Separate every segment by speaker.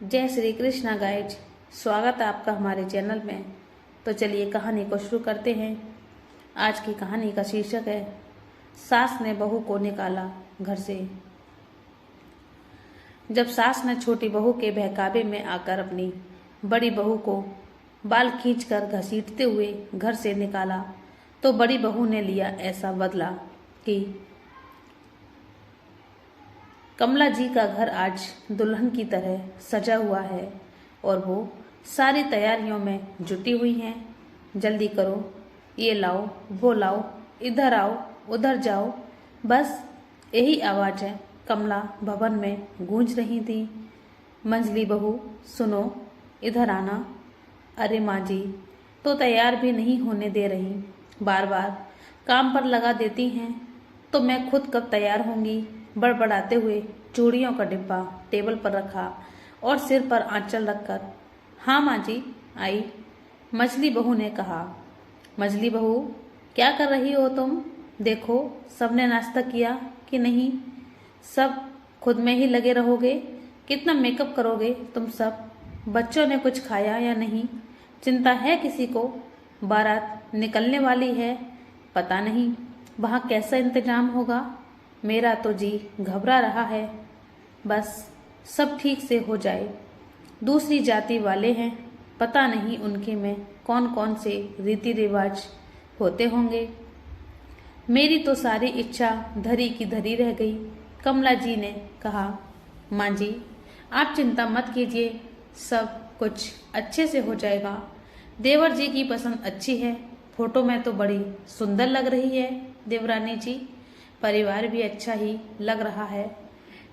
Speaker 1: जय श्री कृष्णा गाइज। स्वागत है आपका हमारे चैनल में। तो चलिए कहानी को शुरू करते हैं। आज की कहानी का शीर्षक है सास ने बहू को निकाला घर से। जब सास ने छोटी बहू के बहकावे में आकर अपनी बड़ी बहू को बाल खींचकर घसीटते हुए घर से निकाला तो बड़ी बहू ने लिया ऐसा बदला कि कमला जी का घर आज दुल्हन की तरह सजा हुआ है और वो सारी तैयारियों में जुटी हुई हैं। जल्दी करो, ये लाओ, वो लाओ, इधर आओ, उधर जाओ, बस यही आवाज़ें कमला भवन में गूंज रही थी। मंझली बहू, सुनो, इधर आना। अरे माँ जी तो तैयार भी नहीं होने दे रही, बार बार काम पर लगा देती हैं, तो मैं खुद कब तैयार होंगी। बड़बड़ाते हुए चूड़ियों का डिब्बा टेबल पर रखा और सिर पर आंचल रखकर हाँ माँ जी आई, मछली बहू ने कहा। मछली बहू, क्या कर रही हो तुम? देखो सबने नाश्ता किया कि नहीं? सब खुद में ही लगे रहोगे? कितना मेकअप करोगे तुम सब? बच्चों ने कुछ खाया या नहीं? चिंता है किसी को? बारात निकलने वाली है, पता नहीं वहाँ कैसा इंतजाम होगा। मेरा तो जी घबरा रहा है, बस सब ठीक से हो जाए। दूसरी जाति वाले हैं, पता नहीं उनके में कौन कौन से रीति रिवाज होते होंगे। मेरी तो सारी इच्छा धरी की धरी रह गई। कमला जी ने कहा, माँ जी आप चिंता मत कीजिए, सब कुछ अच्छे से हो जाएगा। देवर जी की पसंद अच्छी है, फोटो में तो बड़ी सुंदर लग रही है देवरानी जी, परिवार भी अच्छा ही लग रहा है।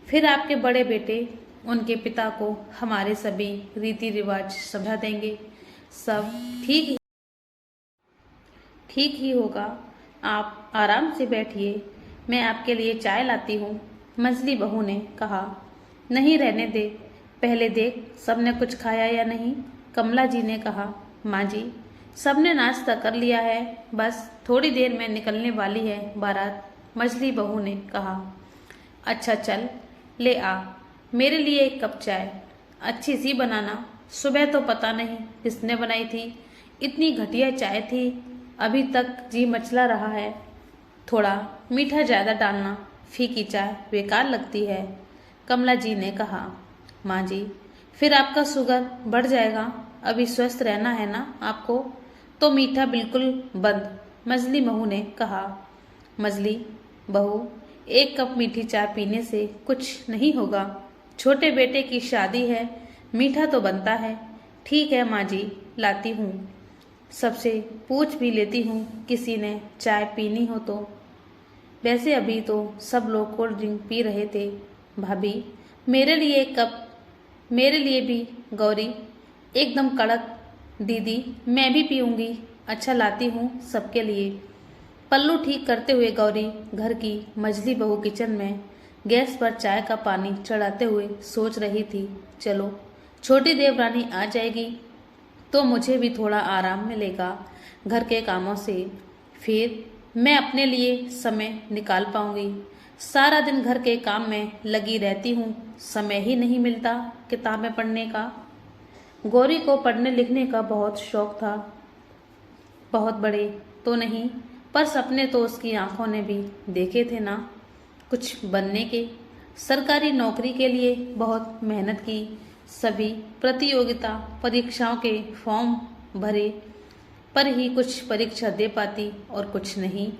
Speaker 1: फिर आपके बड़े बेटे उनके पिता को हमारे सभी रीति रिवाज समझा देंगे, सब ठीक ही होगा। आप आराम से बैठिए, मैं आपके लिए चाय लाती हूँ, मछली बहू ने कहा। नहीं रहने दे, पहले देख सबने कुछ खाया या नहीं, कमला जी ने कहा। माँ जी सबने नाश्ता कर लिया है, बस थोड़ी देर में निकलने वाली है बारात, मछली बहू ने कहा। अच्छा चल ले आ, मेरे लिए एक कप चाय अच्छी सी बनाना। सुबह तो पता नहीं किसने बनाई थी, इतनी घटिया चाय थी, अभी तक जी मचला रहा है। थोड़ा मीठा ज़्यादा डालना, फीकी चाय बेकार लगती है, कमला जी ने कहा। माँ जी फिर आपका शुगर बढ़ जाएगा, अभी स्वस्थ रहना है ना आपको, तो मीठा बिल्कुल बंद, मछली बहू ने कहा। मछली बहू एक कप मीठी चाय पीने से कुछ नहीं होगा, छोटे बेटे की शादी है, मीठा तो बनता है। ठीक है माँ जी लाती हूँ, सबसे पूछ भी लेती हूँ किसी ने चाय पीनी हो तो। वैसे अभी तो सब लोग कोल्ड ड्रिंक पी रहे थे। भाभी मेरे लिए एक कप, मेरे लिए भी। गौरी एकदम कड़क। दीदी मैं भी पीऊँगी। अच्छा लाती हूँ सबके लिए। पल्लू ठीक करते हुए गौरी घर की मझली बहू किचन में गैस पर चाय का पानी चढ़ाते हुए सोच रही थी, चलो छोटी देवरानी आ जाएगी तो मुझे भी थोड़ा आराम मिलेगा घर के कामों से, फिर मैं अपने लिए समय निकाल पाऊंगी। सारा दिन घर के काम में लगी रहती हूँ, समय ही नहीं मिलता किताबें पढ़ने का। गौरी को पढ़ने लिखने का बहुत शौक था, बहुत बड़े तो नहीं पर सपने तो उसकी आंखों ने भी देखे थे ना, कुछ बनने के। सरकारी नौकरी के लिए बहुत मेहनत की, सभी प्रतियोगिता परीक्षाओं के फॉर्म भरे, पर ही कुछ परीक्षा दे पाती और कुछ नहीं।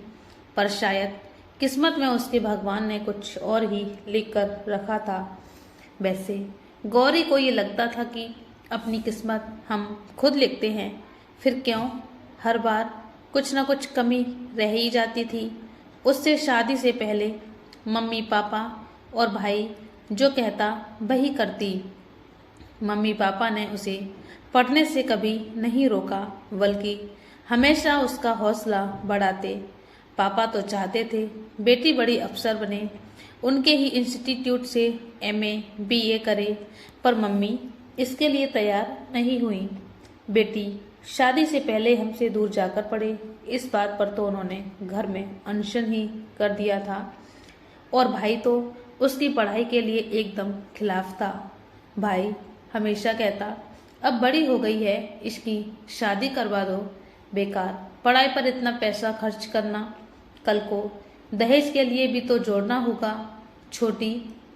Speaker 1: पर शायद किस्मत में उसके भगवान ने कुछ और ही लिख कर रखा था। वैसे गौरी को ये लगता था कि अपनी किस्मत हम खुद लिखते हैं, फिर क्यों हर बार कुछ न कुछ कमी रह ही जाती थी। उससे शादी से पहले मम्मी पापा और भाई जो कहता वही करती। मम्मी पापा ने उसे पढ़ने से कभी नहीं रोका, बल्कि हमेशा उसका हौसला बढ़ाते। पापा तो चाहते थे बेटी बड़ी अफसर बने, उनके ही इंस्टीट्यूट से एमए बीए करे, पर मम्मी इसके लिए तैयार नहीं हुई। बेटी शादी से पहले हमसे दूर जाकर पढ़े, इस बात पर तो उन्होंने घर में अनशन ही कर दिया था, और भाई तो उसकी पढ़ाई के लिए एकदम खिलाफ था। भाई हमेशा कहता, अब बड़ी हो गई है, इसकी शादी करवा दो। बेकार पढ़ाई पर इतना पैसा खर्च करना, कल को दहेज के लिए भी तो जोड़ना होगा। छोटी,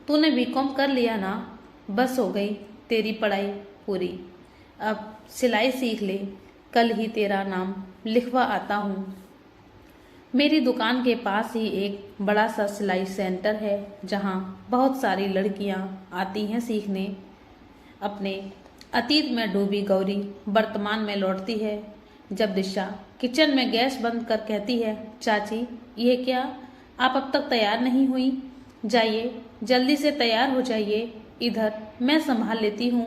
Speaker 1: तूने बीकॉम कर लिया ना, बस हो गई तेरी पढ़ाई पूरी। अब सिलाई सीख ले, कल ही तेरा नाम लिखवा आता हूँ। मेरी दुकान के पास ही एक बड़ा सा सिलाई सेंटर है, जहाँ बहुत सारी लड़कियाँ आती हैं सीखने। अपने अतीत में डूबी गौरी वर्तमान में लौटती है। जब दिशा किचन में गैस बंद कर कहती है, चाची ये क्या, आप अब तक तैयार नहीं हुई? जाइए जल्दी से तैयार हो जाइए, इधर मैं संभाल लेती हूँ।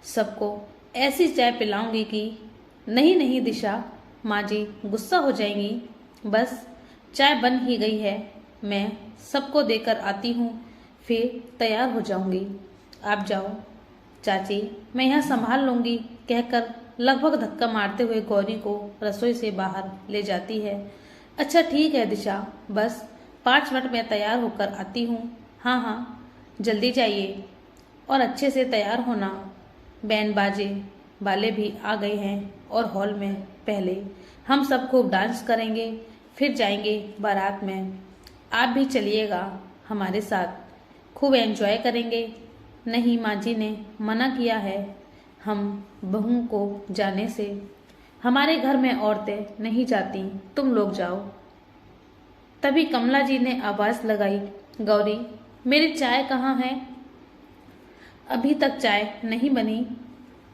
Speaker 1: सबको ऐसी चाय पिलाऊंगी कि नहीं नहीं दिशा, माँ जी गुस्सा हो जाएंगी। बस चाय बन ही गई है, मैं सबको देकर आती हूँ, फिर तैयार हो जाऊंगी। आप जाओ चाची, मैं यहाँ संभाल लूंगी, कहकर लगभग धक्का मारते हुए गौरी को रसोई से बाहर ले जाती है। अच्छा ठीक है दिशा, बस 5 मिनट में तैयार होकर आती हूँ। हाँ हाँ जल्दी जाइए और अच्छे से तैयार होना। बैंड बाजे वाले भी आ गए हैं और हॉल में पहले हम सब खूब डांस करेंगे, फिर जाएंगे बारात में। आप भी चलिएगा हमारे साथ, खूब एंजॉय करेंगे। नहीं माँ जी ने मना किया है हम बहू को जाने से, हमारे घर में औरतें नहीं जाती, तुम लोग जाओ। तभी कमला जी ने आवाज लगाई, गौरी मेरी चाय कहाँ है? अभी तक चाय नहीं बनी।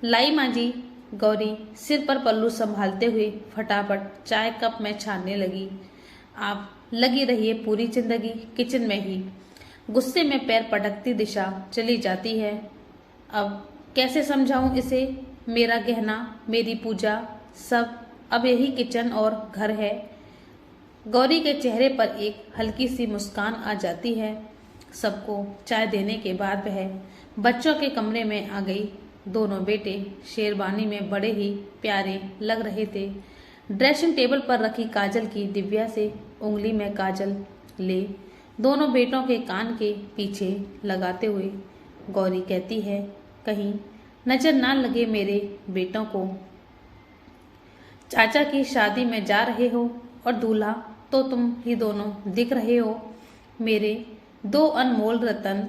Speaker 1: लाई माँ जी। गौरी सिर पर पल्लू संभालते हुए फटाफट चाय कप में छानने लगी। आप लगी रहिए पूरी जिंदगी किचन में ही। गुस्से में पैर पटकती दिशा चली जाती है। अब कैसे समझाऊं इसे, मेरा गहना, मेरी पूजा, सब अब यही किचन और घर है। गौरी के चेहरे पर एक हल्की सी मुस्कान आ जाती है। सबको चाय देने के बाद वह बच्चों के कमरे में आ गई। दोनों बेटे शेरवानी में बड़े ही प्यारे लग रहे थे। ड्रेसिंग टेबल पर रखी काजल की दिव्या से उंगली में काजल ले दोनों बेटों के कान के पीछे लगाते हुए गौरी कहती है, कहीं नजर ना लगे मेरे बेटों को। चाचा की शादी में जा रहे हो और दूल्हा तो तुम ही दोनों दिख रहे हो, मेरे 2 अनमोल रतन।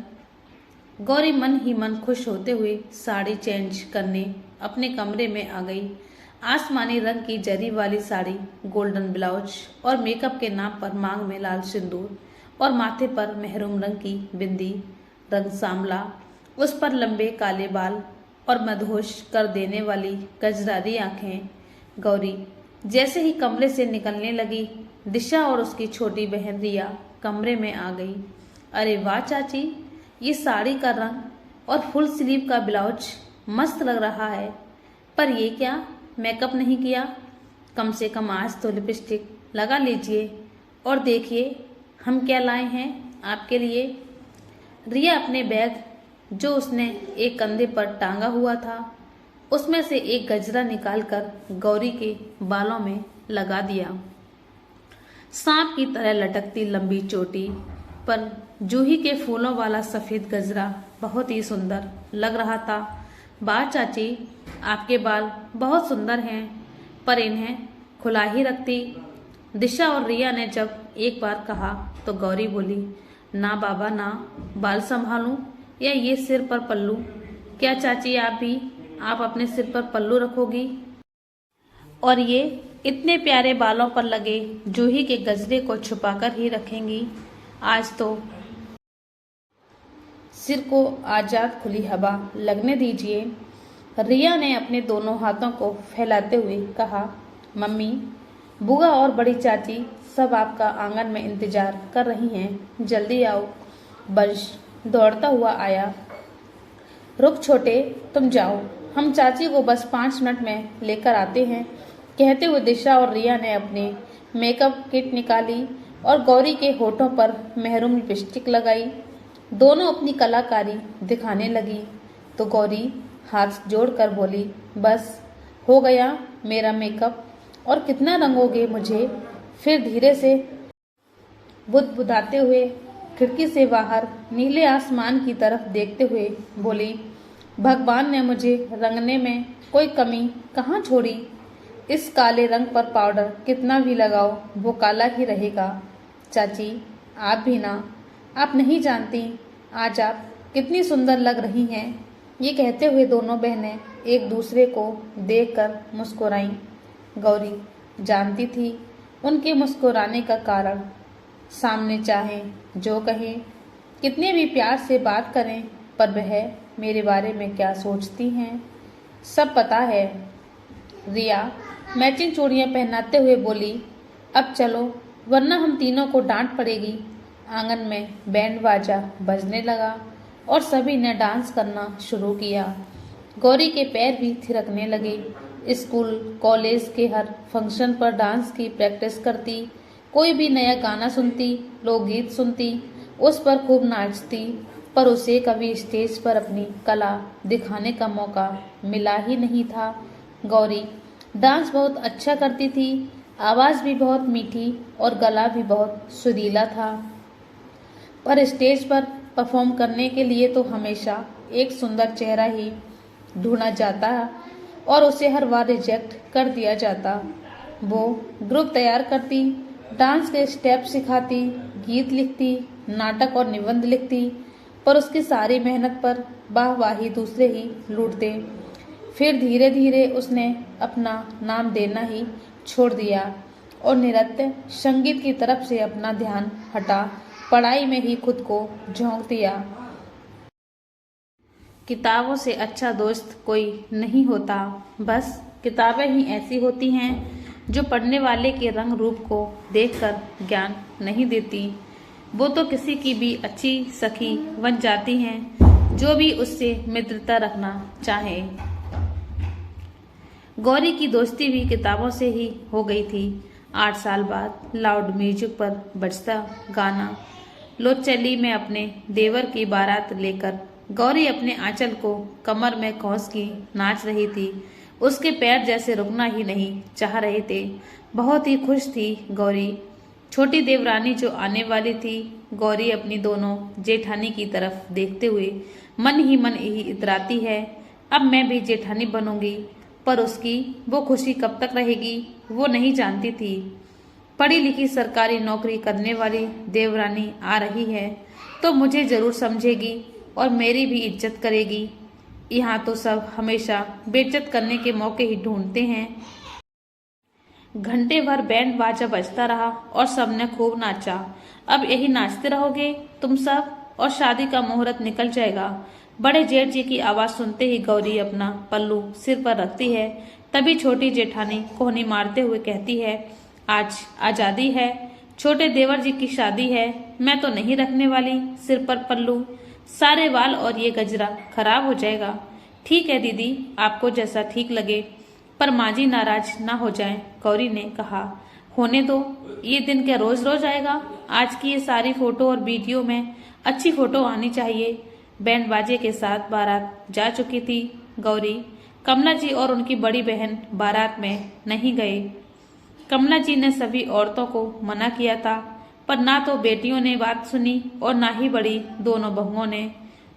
Speaker 1: गौरी मन ही मन खुश होते हुए साड़ी चेंज करने अपने कमरे में आ गई। आसमानी रंग की जरी वाली साड़ी, गोल्डन ब्लाउज और मेकअप के नाम पर मांग में लाल सिंदूर और माथे पर मेहरून रंग की बिंदी, रंग सांवला, उस पर लंबे काले बाल और मदहोश कर देने वाली कजरारी आंखें। गौरी जैसे ही कमरे से निकलने लगी, दिशा और उसकी छोटी बहन रिया कमरे में आ गई। अरे वाह चाची, ये साड़ी का रंग और फुल स्लीव का ब्लाउज मस्त लग रहा है, पर ये क्या, मेकअप नहीं किया? कम से कम आज तो लिपस्टिक लगा लीजिए। और देखिए हम क्या लाए हैं आपके लिए। रिया अपने बैग जो उसने एक कंधे पर टांगा हुआ था, उसमें से एक गजरा निकालकर गौरी के बालों में लगा दिया। सांप की तरह लटकती लंबी चोटी पर जूही के फूलों वाला सफेद गजरा बहुत ही सुंदर लग रहा था। वाह चाची, आपके बाल बहुत सुंदर हैं, पर इन्हें खुला ही रखती। दिशा और रिया ने जब एक बार कहा तो गौरी बोली, ना बाबा ना, बाल संभालूं या ये सिर पर पल्लू? क्या चाची आप अपने सिर पर पल्लू रखोगी और ये इतने प्यारे बालों पर लगे जूही के गजरे को छुपाकर ही रखेंगी? आज तो सिर को आजाद खुली हवा लगने दीजिए। रिया ने अपने दोनों हाथों को फैलाते हुए कहा, मम्मी, बुआ और बड़ी चाची सब आपका आंगन में इंतजार कर रही हैं, जल्दी आओ। बंश दौड़ता हुआ आया। रुक छोटे, तुम जाओ, हम चाची को बस 5 मिनट में लेकर आते हैं, कहते हुए दिशा और रिया ने अपने मेकअप किट निकाली और गौरी के होठों पर मेहरून लिपस्टिक लगाई। दोनों अपनी कलाकारी दिखाने लगी तो गौरी हाथ जोड़कर बोली, बस हो गया मेरा मेकअप, और कितना रंगोगे मुझे? फिर धीरे से बुदबुदाते हुए खिड़की से बाहर नीले आसमान की तरफ देखते हुए बोली, भगवान ने मुझे रंगने में कोई कमी कहाँ छोड़ी। इस काले रंग पर पाउडर कितना भी लगाओ वो काला ही रहेगा। चाची आप भी ना, आप नहीं जानती आज आप कितनी सुंदर लग रही हैं। ये कहते हुए दोनों बहनें एक दूसरे को देखकर मुस्कुराईं। गौरी जानती थी उनके मुस्कुराने का कारण। सामने चाहें जो कहें, कितने भी प्यार से बात करें, पर वह मेरे बारे में क्या सोचती हैं सब पता है। रिया मैचिंग चूड़ियां पहनाते हुए बोली, अब चलो वरना हम तीनों को डांट पड़ेगी। आंगन में बैंड बाजा बजने लगा और सभी ने डांस करना शुरू किया। गौरी के पैर भी थिरकने लगे। स्कूल कॉलेज के हर फंक्शन पर डांस की प्रैक्टिस करती, कोई भी नया गाना सुनती, लोकगीत सुनती, उस पर खूब नाचती, पर उसे कभी स्टेज पर अपनी कला दिखाने का मौका मिला ही नहीं था। गौरी डांस बहुत अच्छा करती थी, आवाज़ भी बहुत मीठी और गला भी बहुत सुरीला था, पर स्टेज पर परफॉर्म करने के लिए तो हमेशा एक सुंदर चेहरा ही ढूंढा जाता और उसे हर बार रिजेक्ट कर दिया जाता। वो ग्रुप तैयार करती, डांस के स्टेप सिखाती, गीत लिखती, नाटक और निबंध लिखती, पर उसकी सारी मेहनत पर वाहवाही दूसरे ही लूटते। फिर धीरे धीरे उसने अपना नाम देना ही छोड़ दिया और नृत्य संगीत की तरफ से अपना ध्यान हटा पढ़ाई में ही खुद को झोंक दिया। किताबों से अच्छा दोस्त कोई नहीं होता, बस किताबें ही ऐसी होती हैं जो पढ़ने वाले के रंग रूप को देखकर ज्ञान नहीं देती। वो तो किसी की भी अच्छी सखी बन जाती हैं जो भी उससे मित्रता रखना चाहे। गौरी की दोस्ती भी किताबों से ही हो गई थी। 8 साल बाद लाउड म्यूजिक पर बजता गाना लो चली मैं अपने देवर की बारात लेकर, गौरी अपने आंचल को कमर में कौस की नाच रही थी। उसके पैर जैसे रुकना ही नहीं चाह रहे थे। बहुत ही खुश थी गौरी। छोटी देवरानी जो आने वाली थी, गौरी अपनी दोनों जेठानी की तरफ देखते हुए मन ही इतराती है, अब मैं भी जेठानी बनूंगी। पर उसकी वो खुशी कब तक रहेगी वो नहीं जानती थी। पढ़ी लिखी सरकारी नौकरी करने वाली देवरानी आ रही है तो मुझे जरूर समझेगी और मेरी भी इज्जत करेगी। यहाँ तो सब हमेशा बेइज्जत करने के मौके ही ढूंढते हैं। घंटे भर बैंड बाजा बजता रहा और सबने खूब नाचा। अब यही नाचते रहोगे तुम सब और शादी का मुहूर्त निकल जाएगा। बड़े जेठ जी की आवाज सुनते ही गौरी अपना पल्लू सिर पर रखती है। तभी छोटी जेठानी कोहनी मारते हुए कहती है, आज आजादी है, छोटे देवर जी की शादी है, मैं तो नहीं रखने वाली सिर पर पल्लू, सारे बाल और ये गजरा खराब हो जाएगा। ठीक है दीदी, आपको जैसा ठीक लगे, पर माँ जी नाराज ना हो जाएं, गौरी ने कहा। होने दो, ये दिन क्या रोज रोज आएगा। आज की ये सारी फोटो और वीडियो में अच्छी फोटो आनी चाहिए। बैंड बाजे के साथ बारात जा चुकी थी। गौरी, कमला जी और उनकी बड़ी बहन बारात में नहीं गए। कमला जी ने सभी औरतों को मना किया था, पर ना तो बेटियों ने बात सुनी और ना ही बड़ी दोनों बहुओं ने।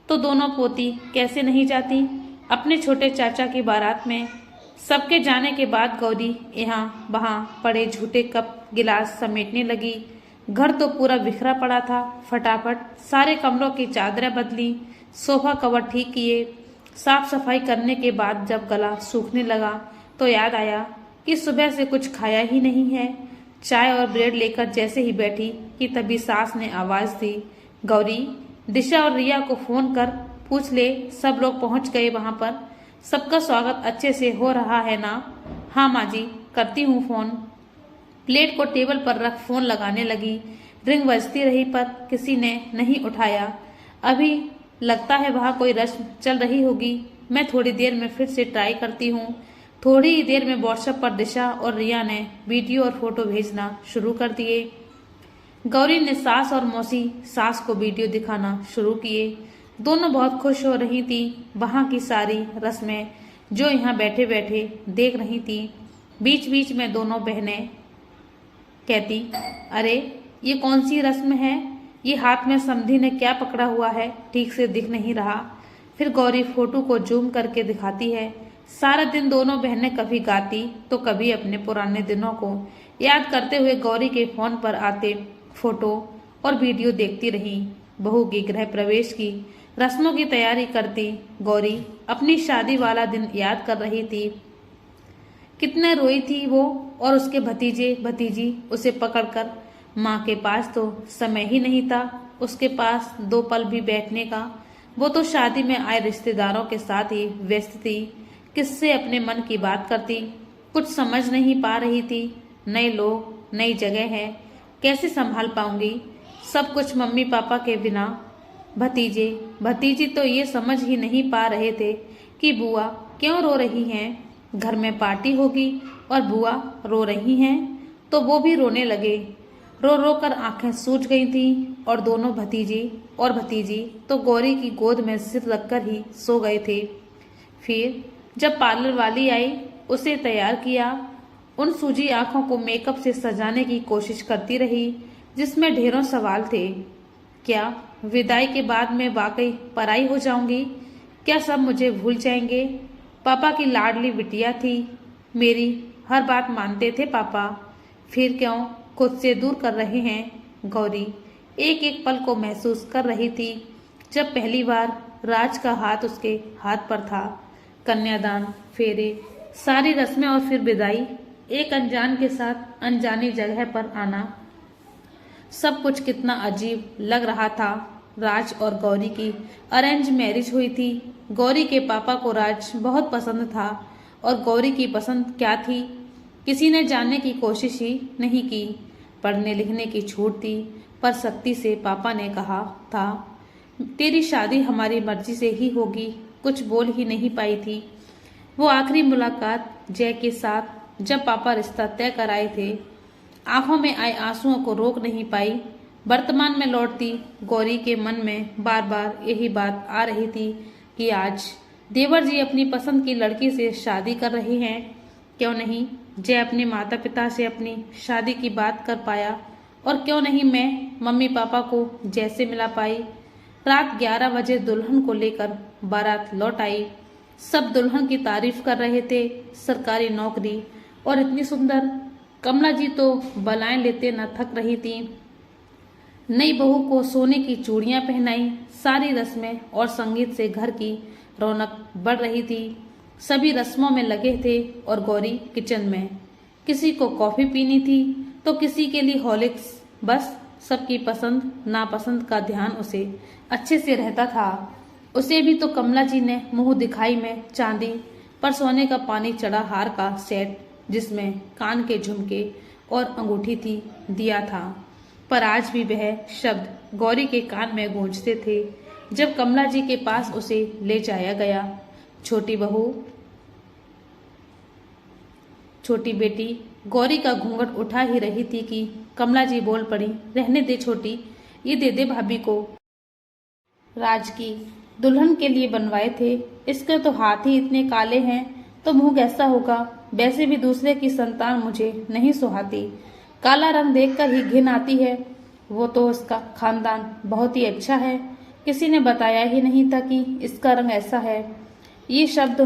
Speaker 1: तो दोनों पोती कैसे नहीं जाती अपने छोटे चाचा की बारात में। सबके जाने के बाद गौरी यहाँ वहाँ पड़े झूठे कप गिलास समेटने लगी। घर तो पूरा बिखरा पड़ा था। फटाफट सारे कमरों की चादरें बदली, सोफा कवर ठीक किए। साफ सफाई करने के बाद जब गला सूखने लगा तो याद आया कि सुबह से कुछ खाया ही नहीं है। चाय और ब्रेड लेकर जैसे ही बैठी कि तभी सास ने आवाज दी, गौरी, दिशा और रिया को फोन कर पूछ ले सब लोग पहुंच गए वहां पर, सबका स्वागत अच्छे से हो रहा है ना। हाँ माँ जी, करती हूँ फोन। प्लेट को टेबल पर रख फोन लगाने लगी। रिंग बजती रही पर किसी ने नहीं उठाया। अभी लगता है वहां कोई रस्म चल रही होगी। मैं थोड़ी देर में फिर से ट्राई करती हूँ। थोड़ी ही देर में व्हाट्सएप पर दिशा और रिया ने वीडियो और फोटो भेजना शुरू कर दिए। गौरी ने सास और मौसी सास को वीडियो दिखाना शुरू किए। दोनों बहुत खुश हो रही थी। वहां की सारी रस्में जो यहाँ बैठे बैठे देख रही थी। बीच बीच में दोनों बहनें कहती, अरे ये कौन सी रस्म है, ये हाथ में समधी ने क्या पकड़ा हुआ है, ठीक से दिख नहीं रहा। फिर गौरी फोटो को जूम करके दिखाती है। सारा दिन दोनों बहनें कभी गाती तो कभी अपने पुराने दिनों को याद करते हुए गौरी के फोन पर आते फोटो और वीडियो देखती रही। बहू के गृह प्रवेश की रस्मों की तैयारी करती गौरी अपनी शादी वाला दिन याद कर रही थी। कितने रोई थी वो और उसके भतीजे भतीजी उसे पकड़कर। माँ के पास तो समय ही नहीं था उसके पास 2 पल भी बैठने का। वो तो शादी में आए रिश्तेदारों के साथ ही व्यस्त थी। किससे अपने मन की बात करती, कुछ समझ नहीं पा रही थी। नए लोग, नई जगह है, कैसे संभाल पाऊंगी सब कुछ मम्मी पापा के बिना। भतीजे भतीजी तो ये समझ ही नहीं पा रहे थे कि बुआ क्यों रो रही हैं। घर में पार्टी होगी और बुआ रो रही हैं तो वो भी रोने लगे। रो रो कर आंखें सूज गई थी और दोनों भतीजे और भतीजी तो गौरी की गोद में सिर रखकर ही सो गए थे। फिर जब पार्लर वाली आई उसे तैयार किया। उन सूजी आंखों को मेकअप से सजाने की कोशिश करती रही जिसमें ढेरों सवाल थे। क्या विदाई के बाद मैं वाकई पराई हो जाऊंगी? क्या सब मुझे भूल जाएंगे? पापा की लाडली बिटिया थी, मेरी हर बात मानते थे पापा, फिर क्यों खुद से दूर कर रहे हैं? गौरी एक एक पल को महसूस कर रही थी जब पहली बार राज का हाथ उसके हाथ पर था। कन्यादान, फेरे, सारी रस्में और फिर विदाई, एक अनजान के साथ अनजानी जगह पर आना, सब कुछ कितना अजीब लग रहा था। राज और गौरी की अरेंज मैरिज हुई थी। गौरी के पापा को राज बहुत पसंद था और गौरी की पसंद क्या थी किसी ने जानने की कोशिश ही नहीं की। पढ़ने लिखने की छूट थी पर सख्ती से पापा ने कहा था तेरी शादी हमारी मर्जी से ही होगी। कुछ बोल ही नहीं पाई थी। वो आखिरी मुलाकात जय के साथ जब पापा रिश्ता तय कराए थे, आंखों में आए आंसुओं को रोक नहीं पाई। वर्तमान में लौटती गौरी के मन में बार बार यही बात आ रही थी कि आज देवर जी अपनी पसंद की लड़की से शादी कर रहे हैं। क्यों नहीं जय अपने माता पिता से अपनी शादी की बात कर पाया और क्यों नहीं मैं मम्मी पापा को जय से मिला पाई। रात 11 बजे दुल्हन को लेकर बारात लौट आई। सब दुल्हन की तारीफ कर रहे थे, सरकारी नौकरी और इतनी सुंदर। कमला जी तो बलाएं लेते न थक रही थी। नई बहू को सोने की चूड़ियां पहनाई। सारी रस्में और संगीत से घर की रौनक बढ़ रही थी। सभी रस्मों में लगे थे और गौरी किचन में। किसी को कॉफी पीनी थी तो किसी के लिए हॉर्लिक्स। बस सबकी पसंद नापसंद का ध्यान उसे अच्छे से रहता था। उसे भी तो कमला जी ने मुंह दिखाई में चांदी पर सोने का पानी चढ़ा हार का सेट जिसमें कान के झुमके और अंगूठी थी दिया था। पर आज भी वह शब्द गौरी के कान में गूंजते थे जब कमला जी के पास उसे ले जाया गया। छोटी बहू, छोटी बेटी गौरी का घूंघट उठा ही रही थी कि कमला जी बोल पड़ी, रहने दे छोटी, ये दे दे भाभी को। राज की दुल्हन के लिए बनवाए थे, इसके तो हाथ ही इतने काले हैं तो मुंह कैसा होगा। वैसे भी दूसरे की संतान मुझे नहीं सुहाती। काला रंग देखकर ही घिन आती है। वो तो उसका खानदान बहुत ही अच्छा है, किसी ने बताया ही नहीं था कि इसका रंग ऐसा है। ये शब्द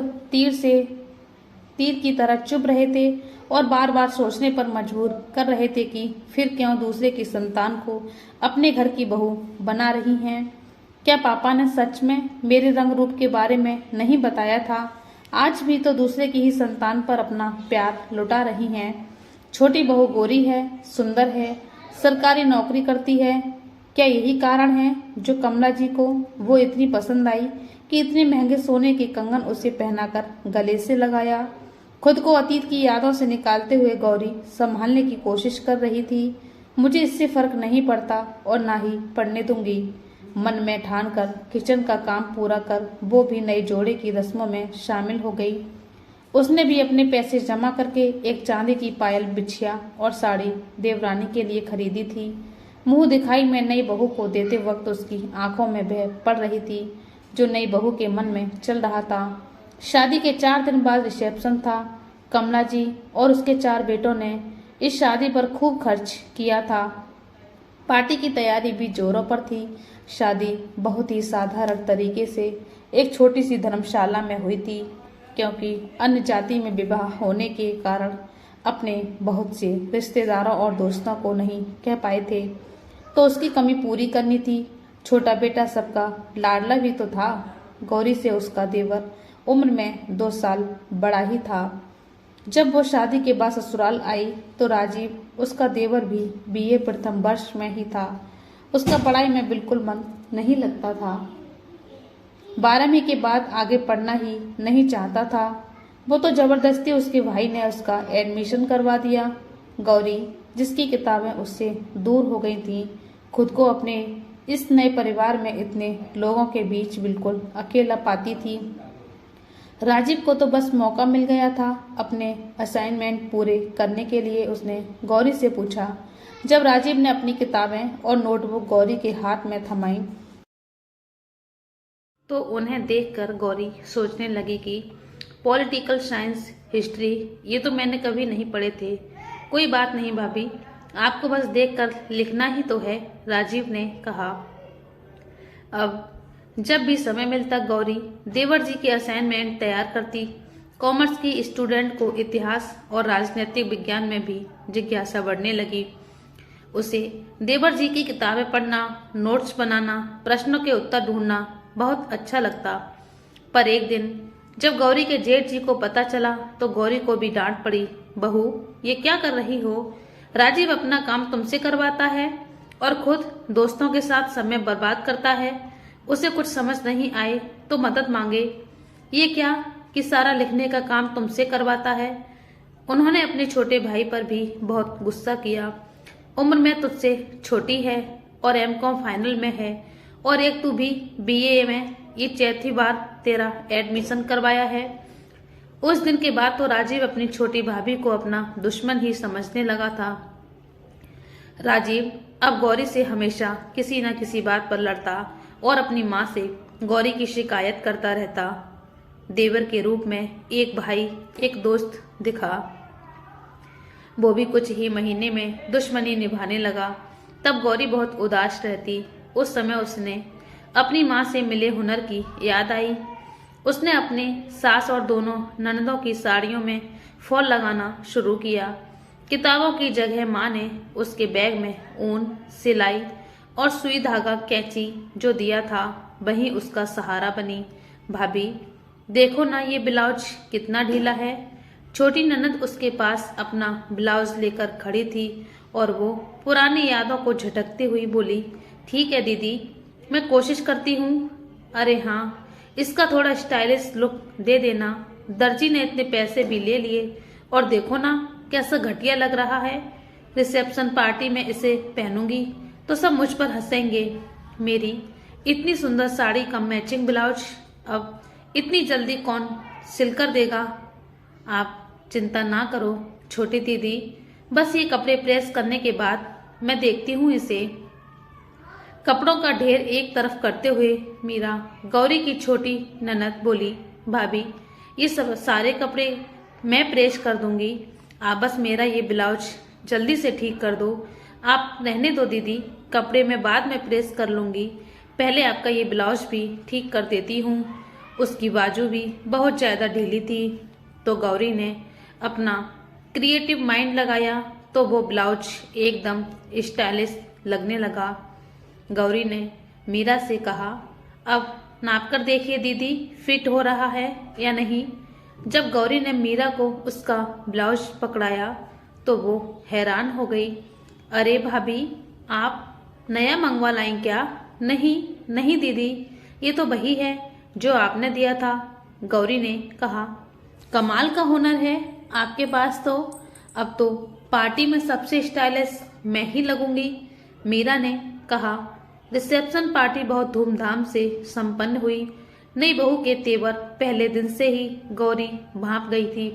Speaker 1: तीर की तरह चुभ रहे थे और बार बार सोचने पर मजबूर कर रहे थे कि फिर क्यों दूसरे की संतान को अपने घर की बहू बना रही हैं। क्या पापा ने सच में मेरे रंग रूप के बारे में नहीं बताया था? आज भी तो दूसरे की ही संतान पर अपना प्यार लुटा रही हैं। छोटी बहू गोरी है, सुंदर है, सरकारी नौकरी करती है। क्या यही कारण है जो कमला जी को वो इतनी पसंद आई कि इतने महंगे सोने के कंगन उसे पहनाकर गले से लगाया? खुद को अतीत की यादों से निकालते हुए गौरी संभालने की कोशिश कर रही थी। मुझे इससे फर्क नहीं पड़ता और ना ही पड़ने दूंगी। मन में ठान कर किचन का काम पूरा कर वो भी नए जोड़े की रस्मों में शामिल हो गई। उसने भी अपने पैसे जमा करके एक चांदी की पायल, बिछिया और साड़ी देवरानी के लिए खरीदी थी। मुंह दिखाई में नई बहू को देते वक्त उसकी आंखों में बह पड़ रही थी जो नई बहू के मन में चल रहा था। शादी के 4 दिन बाद रिसेप्शन था। कमला जी और उसके 4 बेटों ने इस शादी पर खूब खर्च किया था। पार्टी की तैयारी भी जोरों पर थी। शादी बहुत ही साधारण तरीके से एक छोटी सी धर्मशाला में हुई थी, क्योंकि अन्य जाति में विवाह होने के कारण अपने बहुत से रिश्तेदारों और दोस्तों को नहीं कह पाए थे, तो उसकी कमी पूरी करनी थी। छोटा बेटा सबका लाडला भी तो था। गौरी से उसका देवर उम्र में 2 साल बड़ा ही था। जब वो शादी के बाद ससुराल आई तो राजीव, उसका देवर भी बीए प्रथम वर्ष में ही था। उसका पढ़ाई में बिल्कुल मन नहीं लगता था। 12वीं के बाद आगे पढ़ना ही नहीं चाहता था। वो तो जबरदस्ती उसके भाई ने उसका एडमिशन करवा दिया। गौरी, जिसकी किताबें उससे दूर हो गई थीं, खुद को अपने इस नए परिवार में इतने लोगों के बीच बिल्कुल अकेला पाती थी। राजीव को तो बस मौका मिल गया था अपने असाइनमेंट पूरे करने के लिए। उसने गौरी से पूछा। जब राजीव ने अपनी किताबें और नोटबुक गौरी के हाथ में थमाई तो उन्हें देखकर गौरी सोचने लगी कि पॉलिटिकल साइंस, हिस्ट्री ये तो मैंने कभी नहीं पढ़े थे। कोई बात नहीं भाभी, आपको बस देखकर लिखना ही तो है, राजीव ने कहा। अब जब भी समय मिलता गौरी देवर जी के असाइनमेंट तैयार करती। कॉमर्स की स्टूडेंट को इतिहास और राजनीतिक विज्ञान में भी जिज्ञासा बढ़ने लगी। उसे देवर जी की किताबें पढ़ना, नोट्स बनाना, प्रश्नों के उत्तर ढूंढना बहुत अच्छा लगता। पर एक दिन जब गौरी के जेठ जी को पता चला तो गौरी को भी डांट पड़ी। बहू, ये क्या कर रही हो? राजीव अपना काम तुमसे करवाता है और खुद दोस्तों के साथ समय बर्बाद करता है। उसे कुछ समझ नहीं आए तो मदद मांगे। ये क्या कि सारा लिखने का काम तुमसे करवाता है। उन्होंने अपने छोटे भाई पर भी बहुत गुस्सा किया। उम्र में तुझसे छोटी है और एमकॉम फाइनल में है, और एक तू भी बीए में ये 4थी बार तेरा एडमिशन करवाया है। उस दिन के बाद तो राजीव अपनी छोटी भाभी को अपना दुश्मन ही समझने लगा था। राजीव अब गौरी से हमेशा किसी न किसी बात पर लड़ता और अपनी माँ से गौरी की शिकायत करता रहता। देवर के रूप में एक भाई, एक दोस्त दिखा। वो भी कुछ ही महीने में दुश्मनी निभाने लगा। तब गौरी बहुत उदास रहती। उस समय उसने अपनी माँ से मिले हुनर की याद आई। उसने अपने सास और दोनों ननदों की साड़ियों में फॉल लगाना शुरू किया। किताबों की जगह माँ ने उसके बैग में ऊन, सिलाई और सुई धागा, कैंची जो दिया था वही उसका सहारा बनी। भाभी देखो ना, ये ब्लाउज कितना ढीला है। छोटी ननद उसके पास अपना ब्लाउज लेकर खड़ी थी और वो पुरानी यादों को झटकती हुई बोली, ठीक है दीदी, मैं कोशिश करती हूँ। अरे हाँ, इसका थोड़ा स्टाइलिश लुक दे देना। दर्जी ने इतने पैसे भी ले लिए और देखो ना कैसा घटिया लग रहा है। रिसेप्शन पार्टी में इसे पहनूंगी तो सब मुझ पर हंसेंगे। मेरी इतनी सुंदर साड़ी का मैचिंग ब्लाउज अब इतनी जल्दी कौन सिलकर देगा? आप चिंता ना करो छोटी दीदी, बस ये कपड़े प्रेस करने के बाद मैं देखती हूँ इसे। कपड़ों का ढेर एक तरफ करते हुए मीरा, गौरी की छोटी ननद, बोली, भाभी ये सब सारे कपड़े मैं प्रेस कर दूंगी, आप बस मेरा ये ब्लाउज जल्दी से ठीक कर दो। आप रहने दो दीदी, कपड़े मैं बाद में प्रेस कर लूंगी, पहले आपका ये ब्लाउज भी ठीक कर देती हूँ। उसकी बाजू भी बहुत ज़्यादा ढीली थी तो गौरी ने अपना क्रिएटिव माइंड लगाया तो वो ब्लाउज एकदम स्टाइलिश लगने लगा। गौरी ने मीरा से कहा, अब नाप कर देखिए दीदी, फिट हो रहा है या नहीं। जब गौरी ने मीरा को उसका ब्लाउज पकड़ाया तो वो हैरान हो गई। अरे भाभी, आप नया मंगवा लाएं क्या? नहीं नहीं दीदी, ये तो वही है जो आपने दिया था, गौरी ने कहा। कमाल का हुनर है आपके पास तो। अब तो पार्टी में सबसे स्टाइलिश मैं ही लगूंगी, मीरा ने कहा। रिसेप्शन पार्टी बहुत धूमधाम से संपन्न हुई। नई बहू के तेवर पहले दिन से ही गौरी भांप गई थी।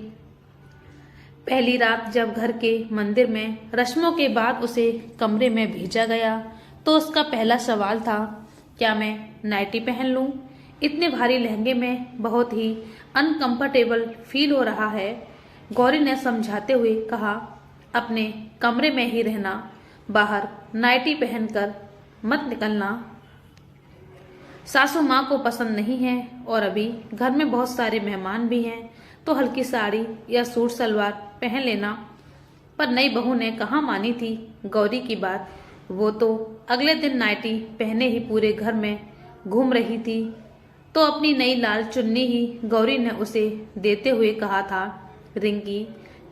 Speaker 1: पहली रात जब घर के मंदिर में रस्मों के बाद उसे कमरे में भेजा गया तो उसका पहला सवाल था, क्या मैं नाइटी पहन लूं? इतने भारी लहंगे में बहुत ही अनकंफर्टेबल फील हो रहा है। गौरी ने समझाते हुए कहा, अपने कमरे में ही रहना, बाहर नाइटी पहनकर मत निकलना। सासू माँ को पसंद नहीं है और अभी घर में बहुत सारे मेहमान भी हैं, तो हल्की साड़ी या सूट सलवार पहन लेना। पर नई बहू ने कहाँ मानी थी गौरी की बात। वो तो अगले दिन नाइटी पहने ही पूरे घर में घूम रही थी। तो अपनी नई लाल चुन्नी ही गौरी ने उसे देते हुए कहा था, रिंकी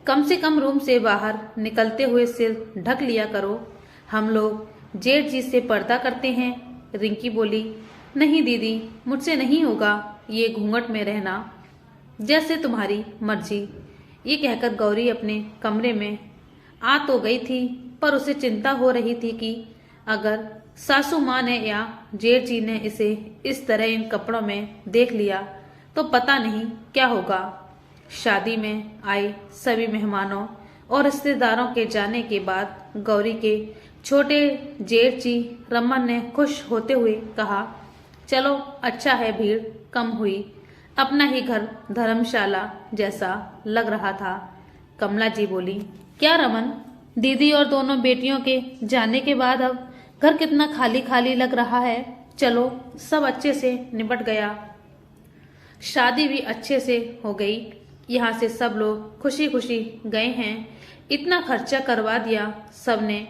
Speaker 1: कम से कम रूम से बाहर निकलते हुए सिर ढक लिया करो, हम लोग जेठ जी से पर्दा करते हैं। रिंकी बोली, नहीं दीदी, मुझसे नहीं होगा ये घूंघट में रहना, जैसे तुम्हारी मर्जी। ये कहकर गौरी अपने कमरे में आ तो गई थी, पर उसे चिंता हो रही थी कि अगर सासू माँ ने या जेठ जी ने इसे इस तरह इन कपड़ों में देख लिया तो पता नहीं क्या होगा। शादी में आए सभी मेहमानों और रिश्तेदारों के जाने के बाद गौरी के छोटे जेठ जी रमन ने खुश होते हुए कहा, चलो अच्छा है, भीड़ कम हुई, अपना ही घर धर्मशाला जैसा लग रहा था। कमला जी बोली, क्या रमन, दीदी और दोनों बेटियों के जाने के बाद अब घर कितना खाली खाली लग रहा है। चलो सब अच्छे से निपट गया, शादी भी अच्छे से हो गई, यहाँ से सब लोग खुशी खुशी गए हैं। इतना खर्चा करवा दिया सबने,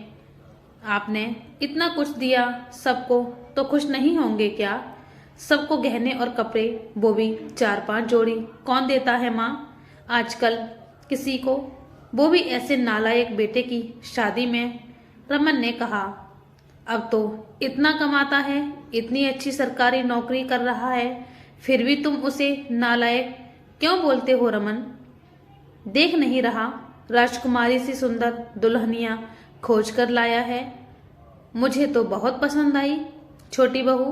Speaker 1: आपने इतना कुछ दिया सबको, तो खुश नहीं होंगे क्या? सबको गहने और कपड़े, वो भी 4-5 जोड़ी, कौन देता है माँ आजकल किसी को, वो भी ऐसे नालायक बेटे की शादी में। रमन ने कहा, अब तो इतना कमाता है, इतनी अच्छी सरकारी नौकरी कर रहा है, फिर भी तुम उसे नालायक क्यों बोलते हो रमन? देख नहीं रहा राजकुमारी सी सुंदर दुल्हनिया खोज कर लाया है, मुझे तो बहुत पसंद आई। छोटी बहू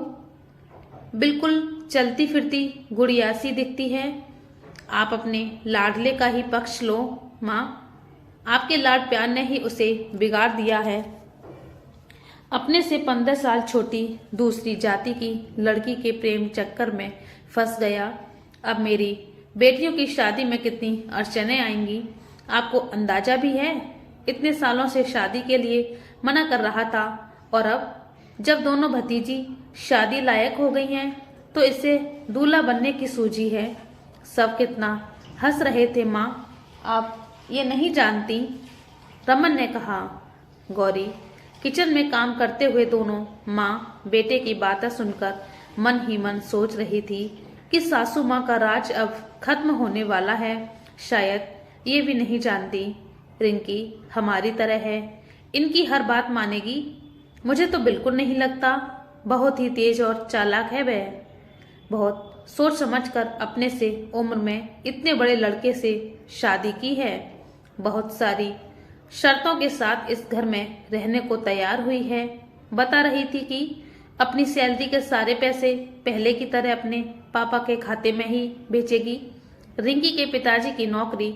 Speaker 1: बिल्कुल चलती फिरती गुड़िया सी दिखती है। आप अपने लाडले का ही पक्ष लो माँ, आपके लाड प्यार ने ही उसे बिगाड़ दिया है। अपने से 15 साल छोटी दूसरी जाति की लड़की के प्रेम चक्कर में फंस गया। अब मेरी बेटियों की शादी में कितनी अड़चनें आएंगी, आपको अंदाजा भी है। इतने सालों से शादी के लिए मना कर रहा था, और अब जब दोनों भतीजी शादी लायक हो गई हैं तो इसे दूल्हा बनने की सूझी है। सब कितना हंस रहे थे माँ, आप ये नहीं जानती, रमन ने कहा। गौरी किचन में काम करते हुए दोनों माँ बेटे की बातें सुनकर मन ही मन सोच रही थी कि सासू माँ का राज अब खत्म होने वाला है। शायद ये भी नहीं जानती रिंकी हमारी तरह है, इनकी हर बात मानेगी। मुझे तो बिल्कुल नहीं लगता, बहुत ही तेज और चालाक है वह। बहुत सोच समझकर अपने से उम्र में इतने बड़े लड़के से शादी की है, बहुत सारी शर्तों के साथ इस घर में रहने को तैयार हुई है। बता रही थी कि अपनी सैलरी के सारे पैसे पहले की तरह अपने पापा के खाते में ही भेजेगी। रिंकी के पिताजी की नौकरी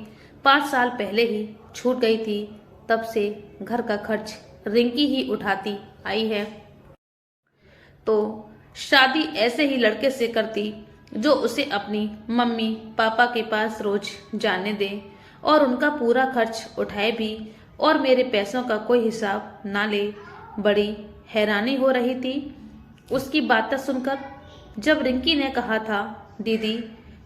Speaker 1: 5 साल पहले ही छूट गई थी, तब से घर का खर्च रिंकी ही उठाती आई है। तो शादी ऐसे ही लड़के से करती जो उसे अपनी मम्मी पापा के पास रोज जाने दे और उनका पूरा खर्च उठाए भी, और मेरे पैसों का कोई हिसाब ना ले। बड़ी हैरानी हो रही थी उसकी बातें सुनकर। जब रिंकी ने कहा था, दीदी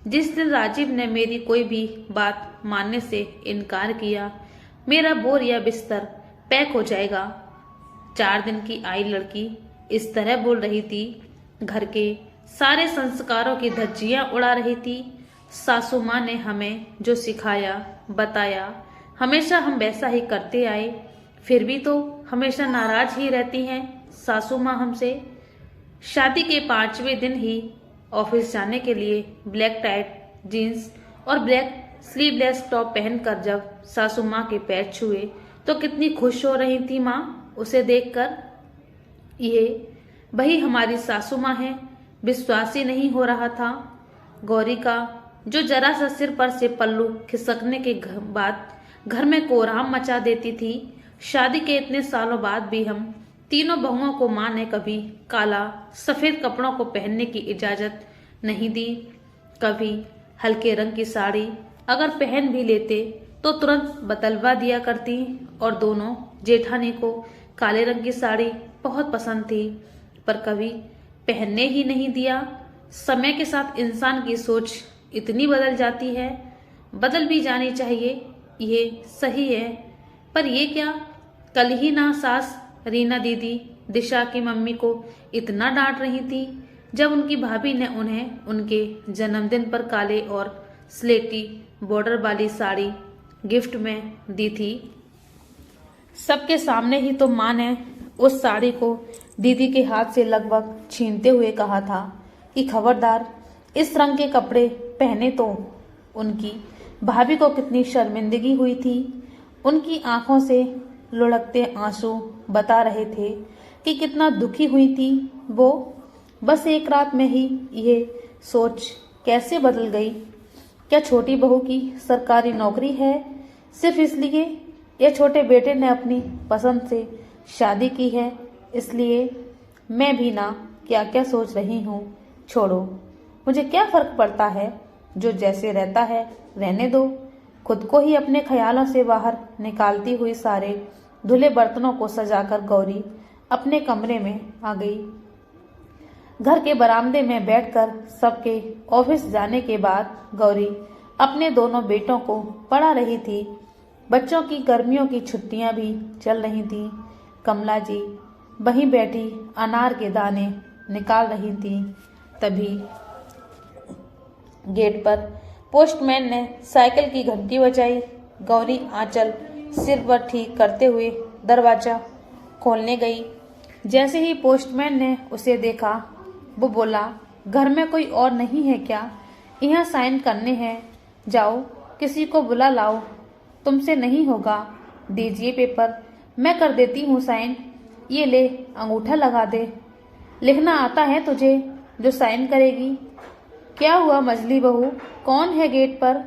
Speaker 1: जिस दिन राजीव ने मेरी कोई भी बात मानने से इनकार किया, मेरा बोर या बिस्तर पैक हो जाएगा। 4 दिन की आई लड़की इस तरह बोल रही थी, घर के सारे संस्कारों की धज्जियां उड़ा रही थी। सासू माँ ने हमें जो सिखाया बताया, हमेशा हम वैसा ही करते आए, फिर भी तो हमेशा नाराज ही रहती हैं सासू माँ हमसे। शादी के 5वें दिन ही ऑफिस जाने के लिए ब्लैक टाइट जीन्स और ब्लैक स्लीवलेस टॉप पहनकर जब सासू माँ के पैर छुए तो कितनी खुश हो रही थी माँ उसे देखकर। ये वही हमारी सासू माँ है, विश्वास ही नहीं हो रहा था। गौरी का जो जरा सा सिर पर से पल्लू खिसकने के बाद घर में कोहराम मचा देती थी। शादी के इतने सालों बाद भी हम तीनों बहुओं को माँ ने कभी काला सफेद कपड़ों को पहनने की इजाजत नहीं दी। कभी हल्के रंग की साड़ी अगर पहन भी लेते तो तुरंत बदलवा दिया करती, और दोनों जेठानी को काले रंग की साड़ी बहुत पसंद थी, पर कभी पहनने ही नहीं दिया। समय के साथ इंसान की सोच इतनी बदल जाती है, बदल भी जानी चाहिए, ये सही है। पर ये क्या, कल ही ना सास रीना दीदी दिशा की मम्मी को इतना डांट रही थी जब उनकी भाभी ने उन्हें उनके जन्मदिन पर काले और स्लेटी बॉर्डर वाली साड़ी गिफ्ट में दी थी। सबके सामने ही तो माँ ने उस साड़ी को दीदी के हाथ से लगभग छीनते हुए कहा था कि खबरदार, इस रंग के कपड़े पहने तो। उनकी भाभी को कितनी शर्मिंदगी हुई थी। उनकी आंखों से लुढ़कते आंसू बता रहे थे कि कितना दुखी हुई थी वो। बस एक रात में ही ये सोच कैसे बदल गई। क्या छोटी बहू की सरकारी नौकरी है सिर्फ इसलिए, या छोटे बेटे ने अपनी पसंद से शादी की है इसलिए? मैं भी ना क्या क्या सोच रही हूँ। छोड़ो, मुझे क्या फर्क पड़ता है, जो जैसे रहता है रहने दो। खुद को ही अपने ख्यालों से बाहर निकालती हुई सारे धुले बर्तनों को सजाकर गौरी अपने कमरे में आ गई। घर के बरामदे में बैठकर सबके ऑफिस जाने के बाद गौरी अपने दोनों बेटों को पढ़ा रही थी। बच्चों की गर्मियों की छुट्टियां भी चल रही थी। कमला जी वहीं बैठी अनार के दाने निकाल रही थी। तभी गेट पर पोस्टमैन ने साइकिल की घंटी बजाई। गौरी आंचल सिर पर ठीक करते हुए दरवाजा खोलने गई। जैसे ही पोस्टमैन ने उसे देखा, वो बोला, घर में कोई और नहीं है क्या? यहाँ साइन करने हैं, जाओ किसी को बुला लाओ। तुमसे नहीं होगा, दीजिए पेपर, मैं कर देती हूँ साइन। ये ले, अंगूठा लगा दे। लिखना आता है तुझे जो साइन करेगी? क्या हुआ मजली बहू, कौन है गेट पर?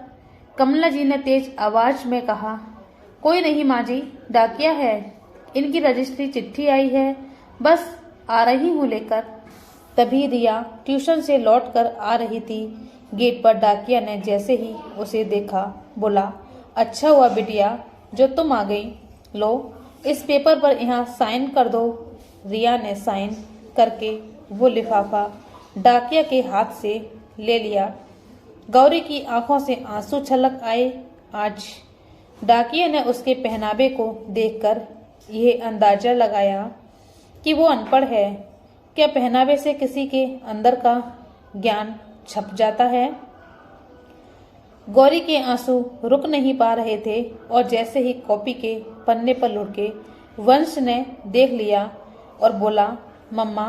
Speaker 1: कमला जी ने तेज आवाज में कहा। कोई नहीं माँ जी, डाकिया है, इनकी रजिस्ट्री चिट्ठी आई है, बस आ रही हूँ लेकर। तभी रिया ट्यूशन से लौटकर आ रही थी। गेट पर डाकिया ने जैसे ही उसे देखा बोला, अच्छा हुआ बिटिया जो तुम आ गई। लो, इस पेपर पर यहाँ साइन कर दो। रिया ने साइन करके वो लिफाफा डाकिया के हाथ से ले लिया। गौरी की आंखों से आंसू छलक आए। आज डाकिया ने उसके पहनावे को देखकर यह अंदाजा लगाया कि वो अनपढ़ है। क्या पहनावे से किसी के अंदर का ज्ञान छप जाता है? गौरी के आंसू रुक नहीं पा रहे थे और जैसे ही कॉपी के पन्ने पर लुढ़के वंश ने देख लिया और बोला, मम्मा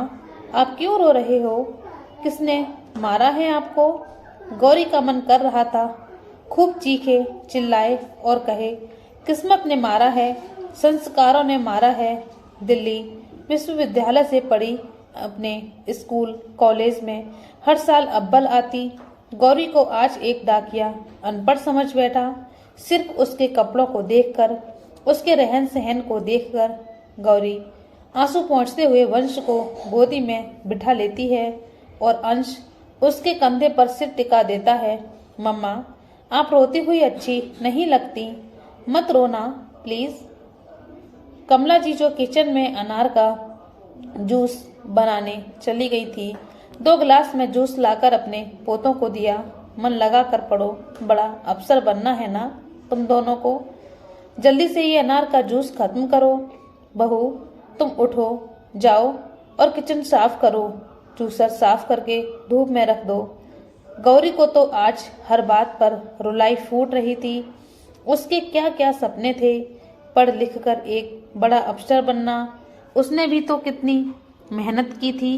Speaker 1: आप क्यों रो रहे हो? किसने मारा है आपको? गौरी का मन कर रहा था खूब चीखे चिल्लाए और कहे, किस्मत ने मारा है, संस्कारों ने मारा है। दिल्ली विश्वविद्यालय से पढ़ी, अपने स्कूल कॉलेज में हर साल अव्वल आती। गौरी को आज एक डाकिया अनपढ़ समझ बैठा। सिर्फ उसके कपड़ों को देखकर, उसके रहन सहन को देखकर गौरी आंसू पोंछते हुए वंश को गोदी में बिठा लेती है और अंश उसके कंधे पर सिर टिका देता है। मम्मा आप रोती हुई अच्छी नहीं लगती, मत रोना प्लीज। कमला जी जो किचन में अनार का जूस बनाने चली गई थी, 2 गिलास में जूस लाकर अपने पोतों को दिया। मन लगा कर पढ़ो, बड़ा अफसर बनना है ना तुम दोनों को। जल्दी से ये अनार का जूस खत्म करो। बहू तुम उठो, जाओ और किचन साफ करो। जूसर साफ करके धूप में रख दो। गौरी को तो आज हर बात पर रुलाई फूट रही थी। उसके क्या क्या सपने थे, पढ़ लिख कर एक बड़ा अफसर बनना। उसने भी तो कितनी मेहनत की थी,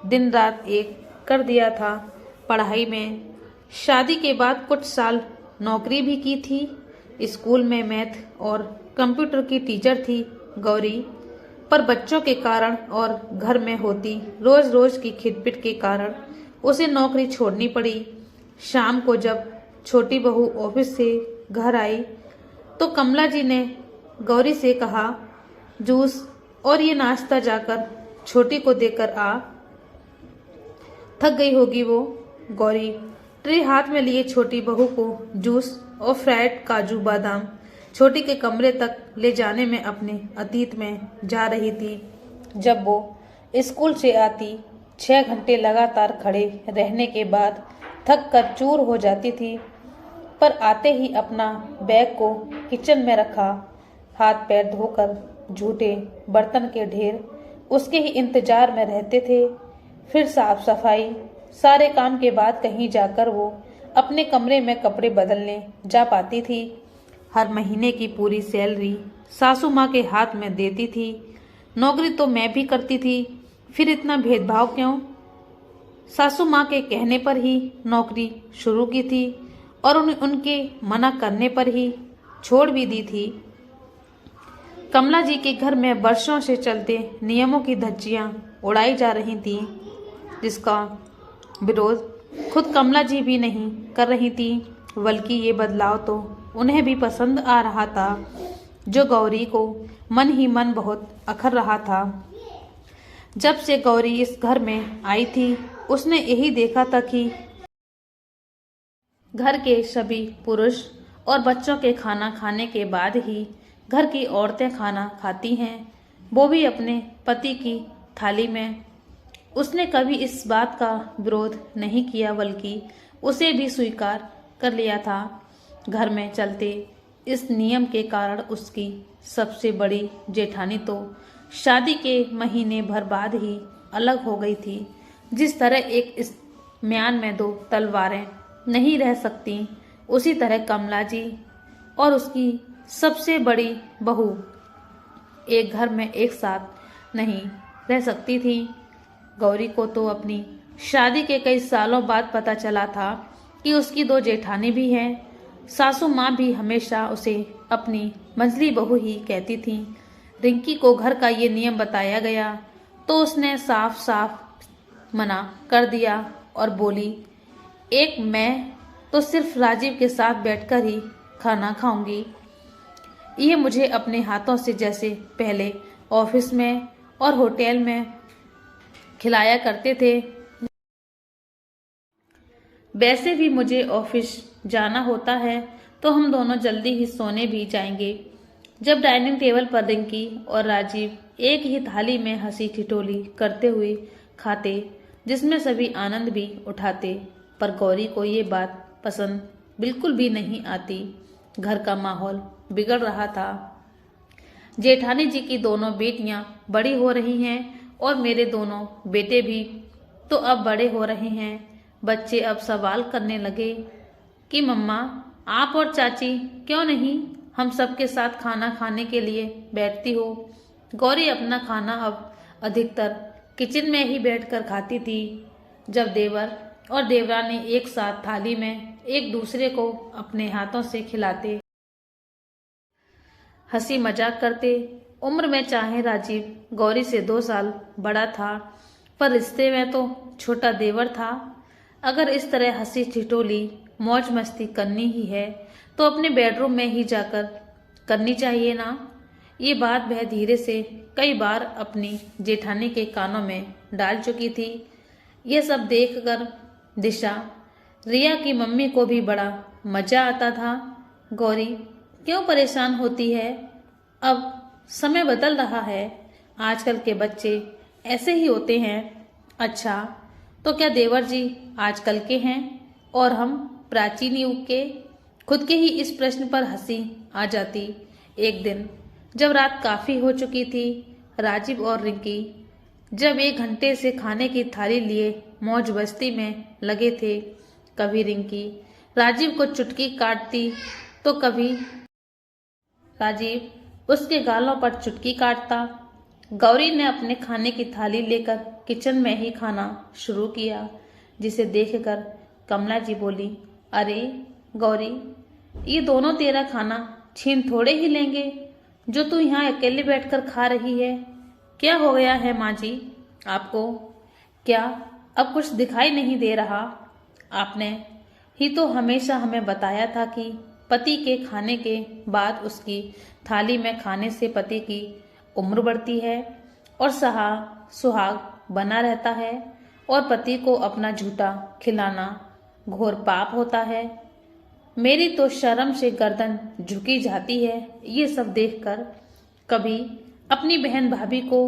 Speaker 1: दिन रात एक कर दिया था पढ़ाई में। शादी के बाद कुछ साल नौकरी भी की थी। स्कूल में मैथ और कंप्यूटर की टीचर थी गौरी, पर बच्चों के कारण और घर में होती रोज रोज की खिटपिट के कारण उसे नौकरी छोड़नी पड़ी। शाम को जब छोटी बहू ऑफिस से घर आई तो कमला जी ने गौरी से कहा, जूस और ये नाश्ता जाकर छोटी को देकर आ, थक गई होगी वो। गौरी ट्रे हाथ में लिए छोटी बहू को जूस और फ्राइड काजू बादाम छोटी के कमरे तक ले जाने में अपने अतीत में जा रही थी। जब वो स्कूल से आती 6 घंटे लगातार खड़े रहने के बाद थक कर चूर हो जाती थी, पर आते ही अपना बैग को किचन में रखा, हाथ पैर धोकर झूठे बर्तन के ढेर उसके ही इंतजार में रहते थे। फिर साफ सफाई, सारे काम के बाद कहीं जाकर वो अपने कमरे में कपड़े बदलने जा पाती थी। हर महीने की पूरी सैलरी सासू माँ के हाथ में देती थी। नौकरी तो मैं भी करती थी, फिर इतना भेदभाव क्यों? सासू माँ के कहने पर ही नौकरी शुरू की थी और उनके मना करने पर ही छोड़ भी दी थी। कमला जी के घर में वर्षों से चलते नियमों की धज्जियां उड़ाई जा रही थीं, जिसका विरोध खुद कमला जी भी नहीं कर रही थी, बल्कि ये बदलाव तो उन्हें भी पसंद आ रहा था, जो गौरी को मन ही मन बहुत अखर रहा था। जब से गौरी इस घर में आई थी, उसने यही देखा था कि घर के सभी पुरुष और बच्चों के खाना खाने के बाद ही घर की औरतें खाना खाती हैं, वो भी अपने पति की थाली में। उसने कभी इस बात का विरोध नहीं किया, बल्कि उसे भी स्वीकार कर लिया था। घर में चलते इस नियम के कारण उसकी सबसे बड़ी जेठानी तो शादी के महीने भर बाद ही अलग हो गई थी। जिस तरह एक इस म्यान में दो तलवारें नहीं रह सकती, उसी तरह कमला जी और उसकी सबसे बड़ी बहू एक घर में एक साथ नहीं रह सकती थी। गौरी को तो अपनी शादी के कई सालों बाद पता चला था कि उसकी दो जेठानी भी हैं। सासू माँ भी हमेशा उसे अपनी मंझली बहू ही कहती थी। रिंकी को घर का ये नियम बताया गया तो उसने साफ साफ मना कर दिया और बोली, एक मैं तो सिर्फ राजीव के साथ बैठकर ही खाना खाऊंगी। ये मुझे अपने हाथों से जैसे पहले ऑफिस में और होटल में खिलाया करते थे, वैसे भी मुझे ऑफिस जाना होता है तो हम दोनों जल्दी ही सोने भी जाएंगे। जब डाइनिंग टेबल पर रिंकी और राजीव एक ही थाली में हंसी ठिठोली करते हुए खाते, जिसमें सभी आनंद भी उठाते, पर गौरी को ये बात पसंद बिल्कुल भी नहीं आती। घर का माहौल बिगड़ रहा था। जेठानी जी की दोनों बेटियां बड़ी हो रही हैं और मेरे दोनों बेटे भी तो अब बड़े हो रहे हैं। बच्चे अब सवाल करने लगे कि मम्मा, आप और चाची क्यों नहीं हम सबके साथ खाना खाने के लिए बैठती हो? गौरी अपना खाना अब अधिकतर किचन में ही बैठकर खाती थी। जब देवर और देवरानी एक साथ थाली में एक दूसरे को अपने हाथों से खिलाते, हंसी मजाक करते। उम्र में चाहे राजीव गौरी से 2 साल बड़ा था, पर रिश्ते में तो छोटा देवर था। अगर इस तरह हंसी ठिठोली मौज मस्ती करनी ही है तो अपने बेडरूम में ही जाकर करनी चाहिए ना। ये बात वह धीरे से कई बार अपनी जेठानी के कानों में डाल चुकी थी। ये सब देखकर दिशा, रिया की मम्मी को भी बड़ा मजा आता था। गौरी क्यों परेशान होती है? अब समय बदल रहा है, आजकल के बच्चे ऐसे ही होते हैं। अच्छा, तो क्या देवर जी आजकल के हैं और हम प्राचीन युग के? खुद के ही इस प्रश्न पर हंसी आ जाती। एक दिन जब रात काफी हो चुकी थी, राजीव और रिंकी जब 1 घंटे से खाने की थाली लिए मौज मस्ती में लगे थे, कभी रिंकी राजीव को चुटकी काटती तो कभी राजीव उसके गालों पर चुटकी काटता। गौरी ने अपने खाने की थाली लेकर किचन में ही खाना शुरू किया, जिसे देखकर कमला जी बोली, अरे गौरी, ये दोनों तेरा खाना छीन थोड़े ही लेंगे जो तू यहाँ अकेले बैठकर खा रही है। क्या हो गया है माँ जी आपको? क्या अब कुछ दिखाई नहीं दे रहा? आपने ही तो हमेशा हमें बताया था कि पति के खाने के बाद उसकी थाली में खाने से पति की उम्र बढ़ती है और सुहाग बना रहता है, और पति को अपना झूठा खिलाना घोर पाप होता है। मेरी तो शर्म से गर्दन झुकी जाती है ये सब देखकर। कभी अपनी बहन भाभी को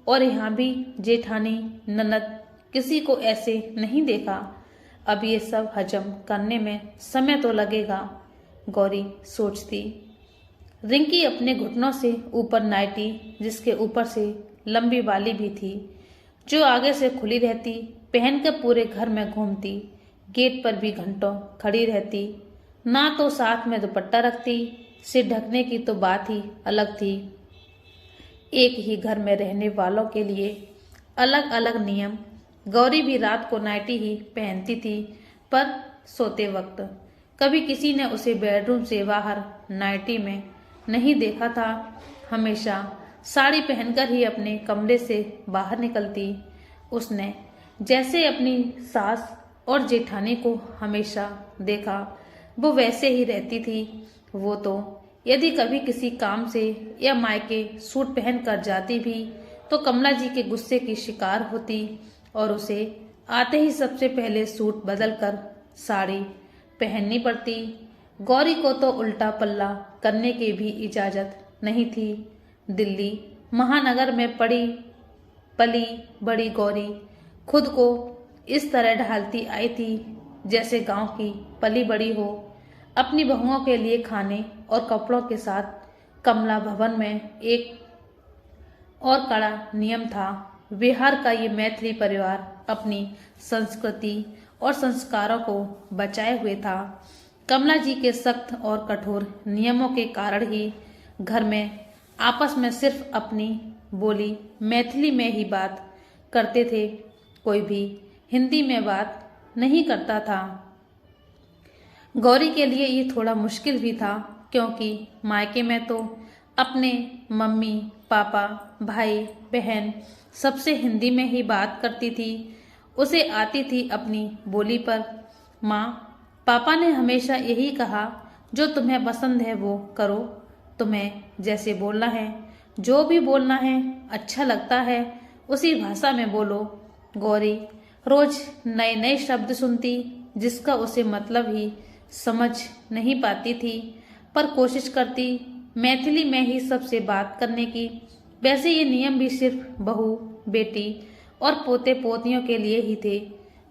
Speaker 1: और यहाँ भी जेठानी ननद किसी को ऐसे नहीं देखा। अब ये सब हजम करने में समय तो लगेगा, गौरी सोचती। रिंकी अपने घुटनों से ऊपर नाइटी, जिसके ऊपर से लंबी बाली भी थी, जो आगे से खुली रहती, पहनकर पूरे घर में घूमती, गेट पर भी घंटों खड़ी रहती, ना तो साथ में दुपट्टा रखती। सिर ढकने की तो बात ही अलग थी। एक ही घर में रहने वालों के लिए अलग अलग नियम। गौरी भी रात को नाइटी ही पहनती थी, पर सोते वक्त कभी किसी ने उसे बेडरूम से बाहर नाइटी में नहीं देखा था। हमेशा साड़ी पहनकर ही अपने कमरे से बाहर निकलती। उसने जैसे अपनी सास और जेठानी को हमेशा देखा, वो वैसे ही रहती थी। वो तो यदि कभी किसी काम से या मायके सूट पहन कर जाती भी तो कमला जी के गुस्से की शिकार होती और उसे आते ही सबसे पहले सूट बदलकर साड़ी पहननी पड़ती। गौरी को तो उल्टा पल्ला करने की भी इजाजत नहीं थी। दिल्ली महानगर में पली बड़ी गौरी खुद को इस तरह ढालती आई थी जैसे गांव की पली बड़ी हो। अपनी बहुओं के लिए खाने और कपड़ों के साथ कमला भवन में एक और कड़ा नियम था। बिहार का ये मैथिली परिवार अपनी संस्कृति और संस्कारों को बचाए हुए था। कमला जी के सख्त और कठोर नियमों के कारण ही घर में आपस में सिर्फ अपनी बोली मैथिली में ही बात करते थे। कोई भी हिंदी में बात नहीं करता था। गौरी के लिए ये थोड़ा मुश्किल भी था, क्योंकि मायके में तो अपने मम्मी पापा भाई बहन सबसे हिंदी में ही बात करती थी। उसे आती थी अपनी बोली पर। माँ पापा ने हमेशा यही कहा, जो तुम्हें पसंद है वो करो, तुम्हें जैसे बोलना है, जो भी बोलना है, अच्छा लगता है उसी भाषा में बोलो। गौरी रोज नए नए शब्द सुनती जिसका उसे मतलब ही समझ नहीं पाती थी, पर कोशिश करती मैथिली में ही सबसे बात करने की। वैसे ये नियम भी सिर्फ बहू बेटी और पोते पोतियों के लिए ही थे।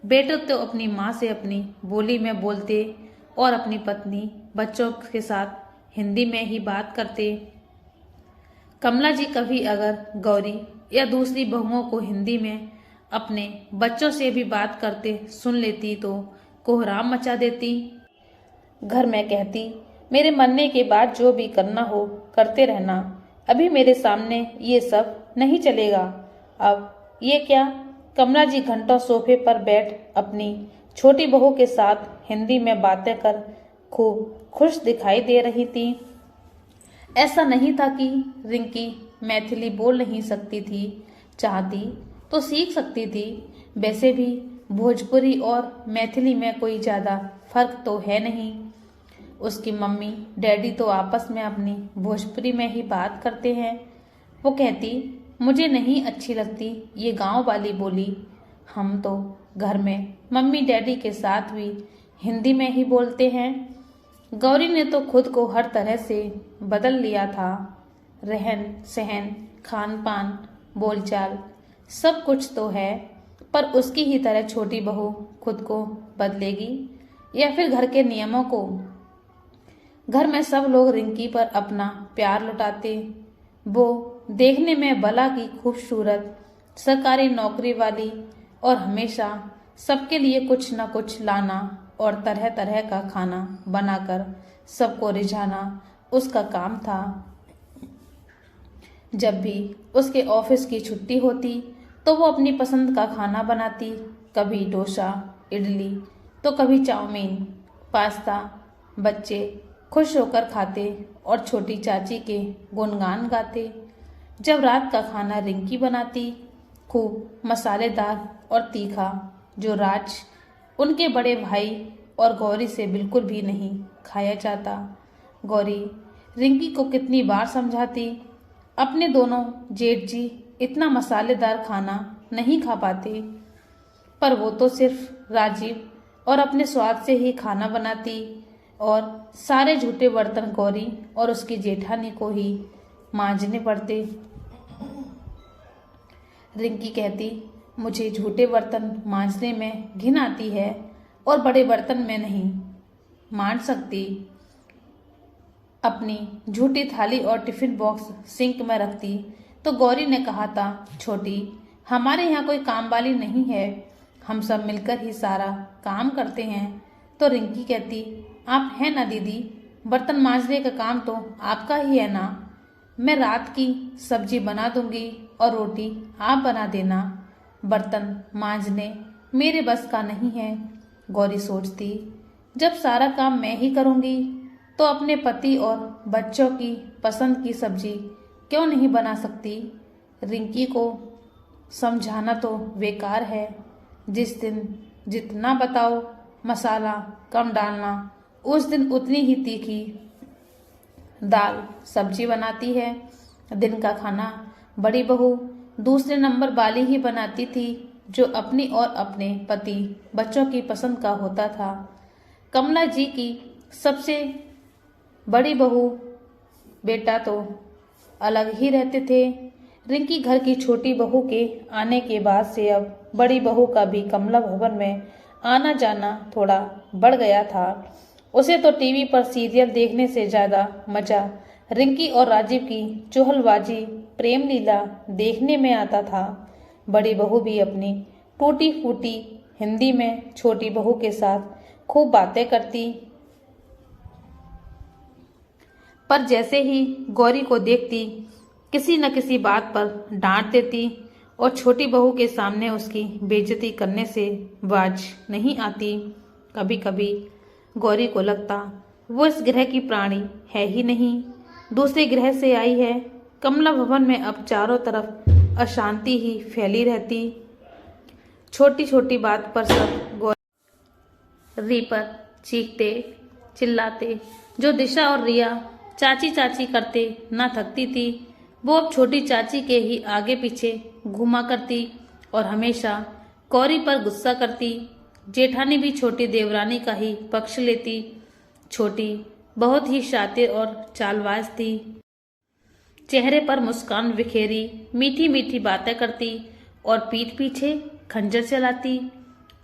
Speaker 1: बेटे तो अपनी माँ से अपनी बोली में बोलते और अपनी पत्नी बच्चों के साथ हिंदी में ही बात करते। कमला जी कभी अगर गौरी या दूसरी बहुओं को हिंदी में अपने बच्चों से भी बात करते सुन लेती तो कोहराम मचा देती। घर में कहती, मेरे मरने के बाद जो भी करना हो करते रहना, अभी मेरे सामने ये सब नहीं चलेगा। अब ये क्या? कमला जी घंटों सोफे पर बैठ अपनी छोटी बहू के साथ हिंदी में बातें कर खूब खुश दिखाई दे रही थी। ऐसा नहीं था कि रिंकी मैथिली बोल नहीं सकती थी, चाहती तो सीख सकती थी। वैसे भी भोजपुरी और मैथिली में कोई ज़्यादा फर्क तो है नहीं। उसकी मम्मी डैडी तो आपस में अपनी भोजपुरी में ही बात करते हैं। वो कहती, मुझे नहीं अच्छी लगती ये गांव वाली बोली। हम तो घर में मम्मी डैडी के साथ भी हिंदी में ही बोलते हैं। गौरी ने तो खुद को हर तरह से बदल लिया था। रहन सहन, खान पान, बोलचाल सब कुछ तो है, पर उसकी ही तरह छोटी बहू खुद को बदलेगी या फिर घर के नियमों को? घर में सब लोग रिंकी पर अपना प्यार लुटाते। वो देखने में भला की खूबसूरत, सरकारी नौकरी वाली और हमेशा सबके लिए कुछ न कुछ लाना और तरह तरह का खाना बनाकर सबको रिझाना उसका काम था। जब भी उसके ऑफिस की छुट्टी होती तो वो अपनी पसंद का खाना बनाती, कभी डोसा इडली तो कभी चाउमीन पास्ता। बच्चे खुश होकर खाते और छोटी चाची के गुणगान गाते। जब रात का खाना रिंकी बनाती, खूब मसालेदार और तीखा, जो राज उनके बड़े भाई और गौरी से बिल्कुल भी नहीं खाया जाता। गौरी रिंकी को कितनी बार समझाती, अपने दोनों जेठ जी इतना मसालेदार खाना नहीं खा पाते, पर वो तो सिर्फ राजीव और अपने स्वाद से ही खाना बनाती और सारे झूठे बर्तन गौरी और उसकी जेठानी को ही मांजने पड़ते। रिंकी कहती, मुझे झूठे बर्तन मांजने में घिन आती है और बड़े बर्तन में नहीं मांज सकती। अपनी झूठी थाली और टिफिन बॉक्स सिंक में रखती तो गौरी ने कहा था, छोटी, हमारे यहाँ कोई काम वाली नहीं है, हम सब मिलकर ही सारा काम करते हैं। तो रिंकी कहती, आप हैं ना दीदी, बर्तन मांजने का काम तो आपका ही है ना, मैं रात की सब्जी बना दूंगी और रोटी आप बना देना, बर्तन मांजने मेरे बस का नहीं है। गौरी सोचती, जब सारा काम मैं ही करूंगी तो अपने पति और बच्चों की पसंद की सब्जी क्यों नहीं बना सकती। रिंकी को समझाना तो बेकार है, जिस दिन जितना बताओ मसाला कम डालना, उस दिन उतनी ही तीखी दाल सब्जी बनाती है। दिन का खाना बड़ी बहू दूसरे नंबर वाली ही बनाती थी, जो अपनी और अपने पति बच्चों की पसंद का होता था। कमला जी की सबसे बड़ी बहू बेटा तो अलग ही रहते थे। रिंकी घर की छोटी बहू के आने के बाद से अब बड़ी बहू का भी कमला भवन में आना जाना थोड़ा बढ़ गया था। उसे तो टीवी पर सीरियल देखने से ज्यादा मजा रिंकी और राजीव की चुहलबाजी प्रेम लीला देखने में आता था। बड़ी बहू भी अपनी टूटी फूटी हिंदी में छोटी बहू के साथ खूब बातें करती, पर जैसे ही गौरी को देखती किसी न किसी बात पर डांट देती और छोटी बहू के सामने उसकी बेइज्जती करने से बाज नहीं आती। कभी कभी गौरी को लगता वो इस ग्रह की प्राणी है ही नहीं, दूसरे ग्रह से आई है। कमला भवन में अब चारों तरफ अशांति ही फैली रहती। छोटी छोटी बात पर सब गौरी पर चीखते चिल्लाते। जो दिशा और रिया चाची चाची करते ना थकती थी, वो अब छोटी चाची के ही आगे पीछे घुमा करती और हमेशा गौरी पर गुस्सा करती। जेठानी भी छोटी देवरानी का ही पक्ष लेती। छोटी बहुत ही शातिर और चालबाज थी, चेहरे पर मुस्कान बिखेरी मीठी मीठी बातें करती और पीठ पीछे खंजर चलाती,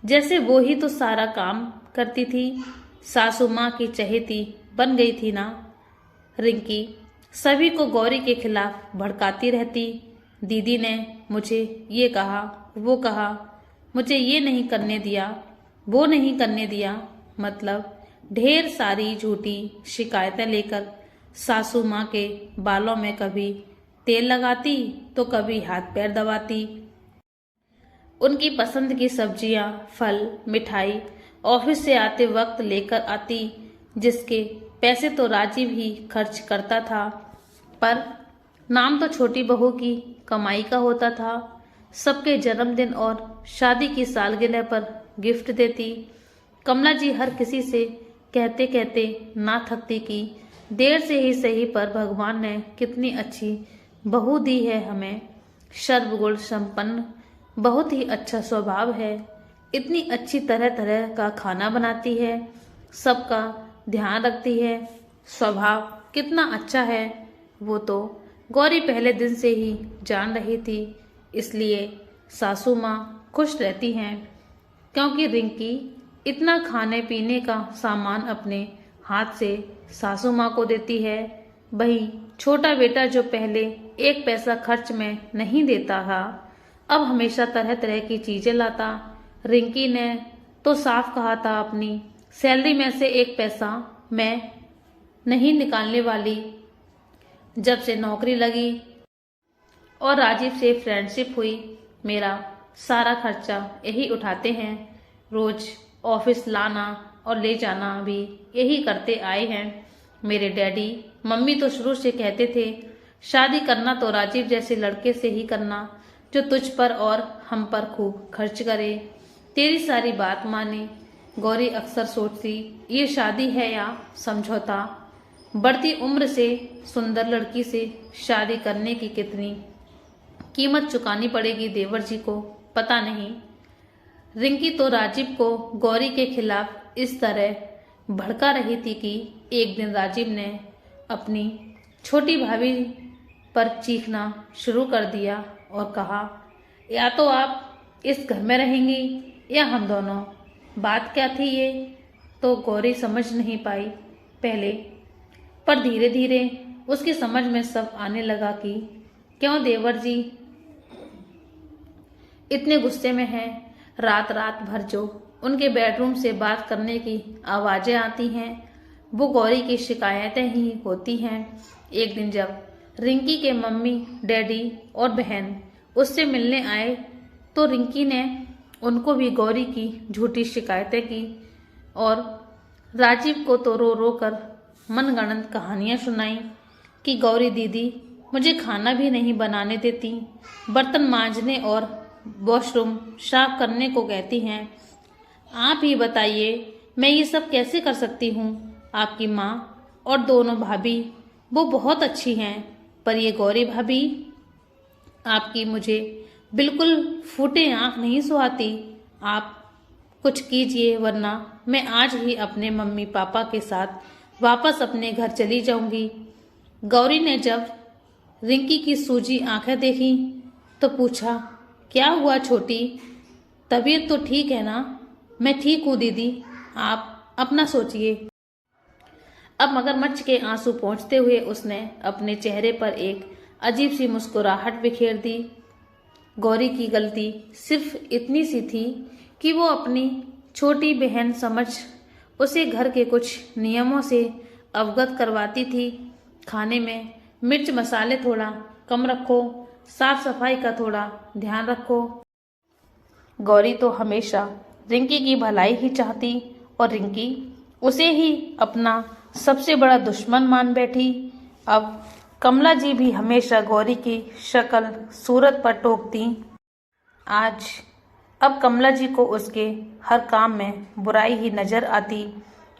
Speaker 1: जैसे वो ही तो सारा काम करती थी। सासू माँ की चहेती बन गई थी ना। रिंकी सभी को गौरी के खिलाफ भड़काती रहती। दीदी ने मुझे ये कहा, वो कहा, मुझे ये नहीं करने दिया, वो नहीं करने दिया, मतलब ढेर सारी झूठी शिकायतें लेकर सासू माँ के बालों में कभी तेल लगाती तो कभी हाथ पैर दबाती। उनकी पसंद की सब्जियां, फल, मिठाई ऑफिस से आते वक्त लेकर आती, जिसके पैसे तो राजीव ही खर्च करता था, पर नाम तो छोटी बहू की कमाई का होता था। सबके जन्मदिन और शादी की सालगिरह पर गिफ्ट देती। कमला जी हर किसी से कहते कहते ना थकती कि देर से ही सही पर भगवान ने कितनी अच्छी बहू दी है हमें, सर्वगुण संपन्न, बहुत ही अच्छा स्वभाव है, इतनी अच्छी तरह तरह का खाना बनाती है, सबका ध्यान रखती है, स्वभाव कितना अच्छा है, वो तो गौरी पहले दिन से ही जान रही थी। इसलिए सासू माँ खुश रहती हैं, क्योंकि रिंकी इतना खाने पीने का सामान अपने हाथ से सासू माँ को देती है। वही छोटा बेटा जो पहले एक पैसा खर्च में नहीं देता था, अब हमेशा तरह तरह की चीजें लाता। रिंकी ने तो साफ कहा था, अपनी सैलरी में से एक पैसा मैं नहीं निकालने वाली। जब से नौकरी लगी और राजीव से फ्रेंडशिप हुई, मेरा सारा खर्चा यही उठाते हैं, रोज ऑफिस लाना और ले जाना भी यही करते आए हैं। मेरे डैडी मम्मी तो शुरू से कहते थे, शादी करना तो राजीव जैसे लड़के से ही करना, जो तुझ पर और हम पर खूब खर्च करे, तेरी सारी बात माने। गौरी अक्सर सोचती, ये शादी है या समझौता। बढ़ती उम्र से सुंदर लड़की से शादी करने की कितनी कीमत चुकानी पड़ेगी देवर जी को पता नहीं। रिंकी तो राजीव को गौरी के खिलाफ इस तरह भड़का रही थी कि एक दिन राजीव ने अपनी छोटी भाभी पर चीखना शुरू कर दिया और कहा, या तो आप इस घर में रहेंगी या हम दोनों? बात क्या थी ये तो गौरी समझ नहीं पाई पहले, पर धीरे धीरे उसकी समझ में सब आने लगा कि क्यों देवर जी इतने गुस्से में हैं। रात रात भर जो उनके बेडरूम से बात करने की आवाजें आती हैं वो गौरी की शिकायतें ही होती हैं। एक दिन जब रिंकी के मम्मी डैडी और बहन उससे मिलने आए तो रिंकी ने उनको भी गौरी की झूठी शिकायतें की और राजीव को तो रो रो कर मनगढ़ंत कहानियां सुनाई कि गौरी दीदी मुझे खाना भी नहीं बनाने देती, बर्तन मांजने और वॉशरूम साफ करने को कहती हैं। आप ही बताइए मैं ये सब कैसे कर सकती हूँ? आपकी माँ और दोनों भाभी वो बहुत अच्छी हैं, पर ये गौरी भाभी आपकी मुझे बिल्कुल फूटे आंख नहीं सुहाती। आप कुछ कीजिए वरना मैं आज ही अपने मम्मी पापा के साथ वापस अपने घर चली जाऊंगी। गौरी ने जब रिंकी की सूजी आंखें देखी तो पूछा, क्या हुआ छोटी, तबीयत तो ठीक है ना? मैं ठीक हूँ दीदी, आप अपना सोचिए। अब मगरमच्छ के आंसू पोंछते हुए उसने अपने चेहरे पर एक अजीब सी मुस्कुराहट बिखेर दी। गौरी की गलती सिर्फ इतनी सी थी कि वो अपनी छोटी बहन समझ उसे घर के कुछ नियमों से अवगत करवाती थी। खाने में मिर्च मसाले थोड़ा कम रखो, साफ सफाई का थोड़ा ध्यान रखो। गौरी तो हमेशा रिंकी की भलाई ही चाहती और रिंकी उसे ही अपना सबसे बड़ा दुश्मन मान बैठी। अब कमला जी भी हमेशा गौरी की शक्ल सूरत पर टोकती। अब कमला जी को उसके हर काम में बुराई ही नजर आती।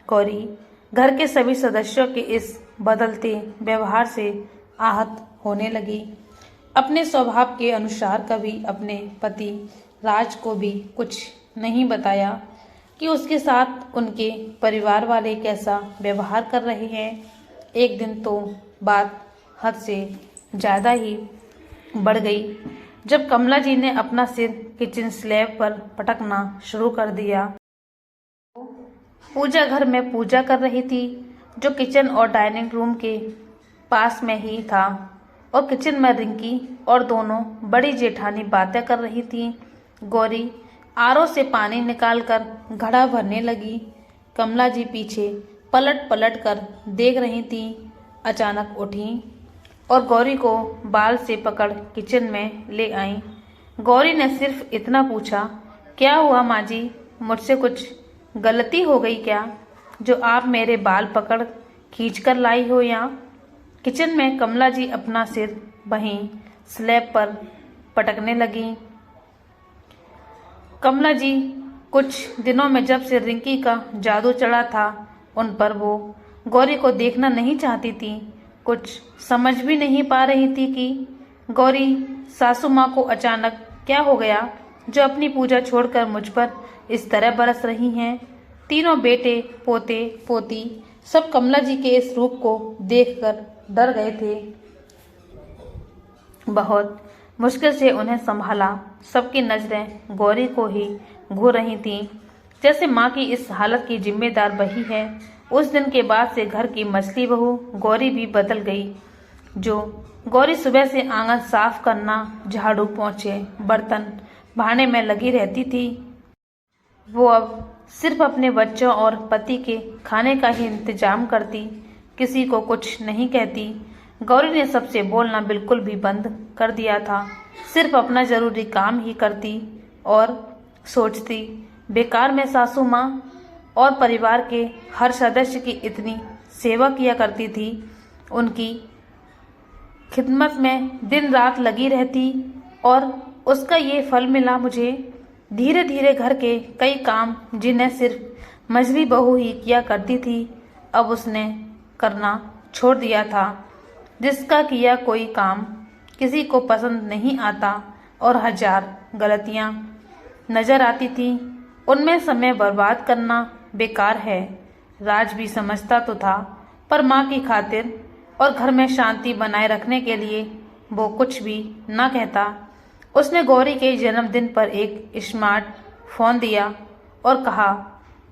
Speaker 1: गौरी घर के सभी सदस्यों के इस बदलते व्यवहार से आहत होने लगी। अपने स्वभाव के अनुसार कभी अपने पति राज को भी कुछ नहीं बताया कि उसके साथ उनके परिवार वाले कैसा व्यवहार कर रहे हैं। एक दिन तो बात हद से ज़्यादा ही बढ़ गई जब कमला जी ने अपना सिर किचन स्लैब पर पटकना शुरू कर दिया। पूजा घर में पूजा कर रही थी जो किचन और डाइनिंग रूम के पास में ही था और किचन में रिंकी और दोनों बड़ी जेठानी बातें कर रही थी। गौरी आरओ से पानी निकालकर घड़ा भरने लगी। कमला जी पीछे पलट पलट कर देख रही थी। अचानक उठी और गौरी को बाल से पकड़ किचन में ले आई। गौरी ने सिर्फ इतना पूछा, क्या हुआ माँ जी, मुझसे कुछ गलती हो गई क्या जो आप मेरे बाल पकड़ खींच कर लाई हो यहाँ? किचन में कमला जी अपना सिर वहीं स्लैब पर पटकने लगी। कमला जी कुछ दिनों में जब से रिंकी का जादू चढ़ा था उन पर वो गौरी को देखना नहीं चाहती थी। कुछ समझ भी नहीं पा रही थी कि गौरी सासू माँ को अचानक क्या हो गया जो अपनी पूजा छोड़कर मुझ पर इस तरह बरस रही हैं। तीनों बेटे पोते पोती सब कमला जी के इस रूप को देखकर डर गए थे। बहुत मुश्किल से उन्हें संभाला। सबकी नजरें गौरी को ही घूर रही थीं, जैसे माँ की इस हालत की जिम्मेदार वही है। उस दिन के बाद से घर की मछली बहू गौरी भी बदल गई। जो गौरी सुबह से आंगन साफ करना, झाड़ू पोंछे, बर्तन भाने में लगी रहती थी, वो अब सिर्फ अपने बच्चों और पति के खाने का ही इंतजाम करती, किसी को कुछ नहीं कहती। गौरी ने सबसे बोलना बिल्कुल भी बंद कर दिया था। सिर्फ अपना जरूरी काम ही करती और सोचती, बेकार में सासू माँ और परिवार के हर सदस्य की इतनी सेवा किया करती थी। उनकी खिदमत में दिन रात लगी रहती और उसका ये फल मिला मुझे। धीरे धीरे घर के कई काम जिन्हें सिर्फ मझली बहू ही किया करती थी अब उसने करना छोड़ दिया था। जिसका किया कोई काम किसी को पसंद नहीं आता और हजार गलतियां नजर आती थी, उनमें समय बर्बाद करना बेकार है। राज भी समझता तो था, पर माँ की खातिर और घर में शांति बनाए रखने के लिए वो कुछ भी ना कहता। उसने गौरी के जन्मदिन पर एक स्मार्ट फोन दिया और कहा,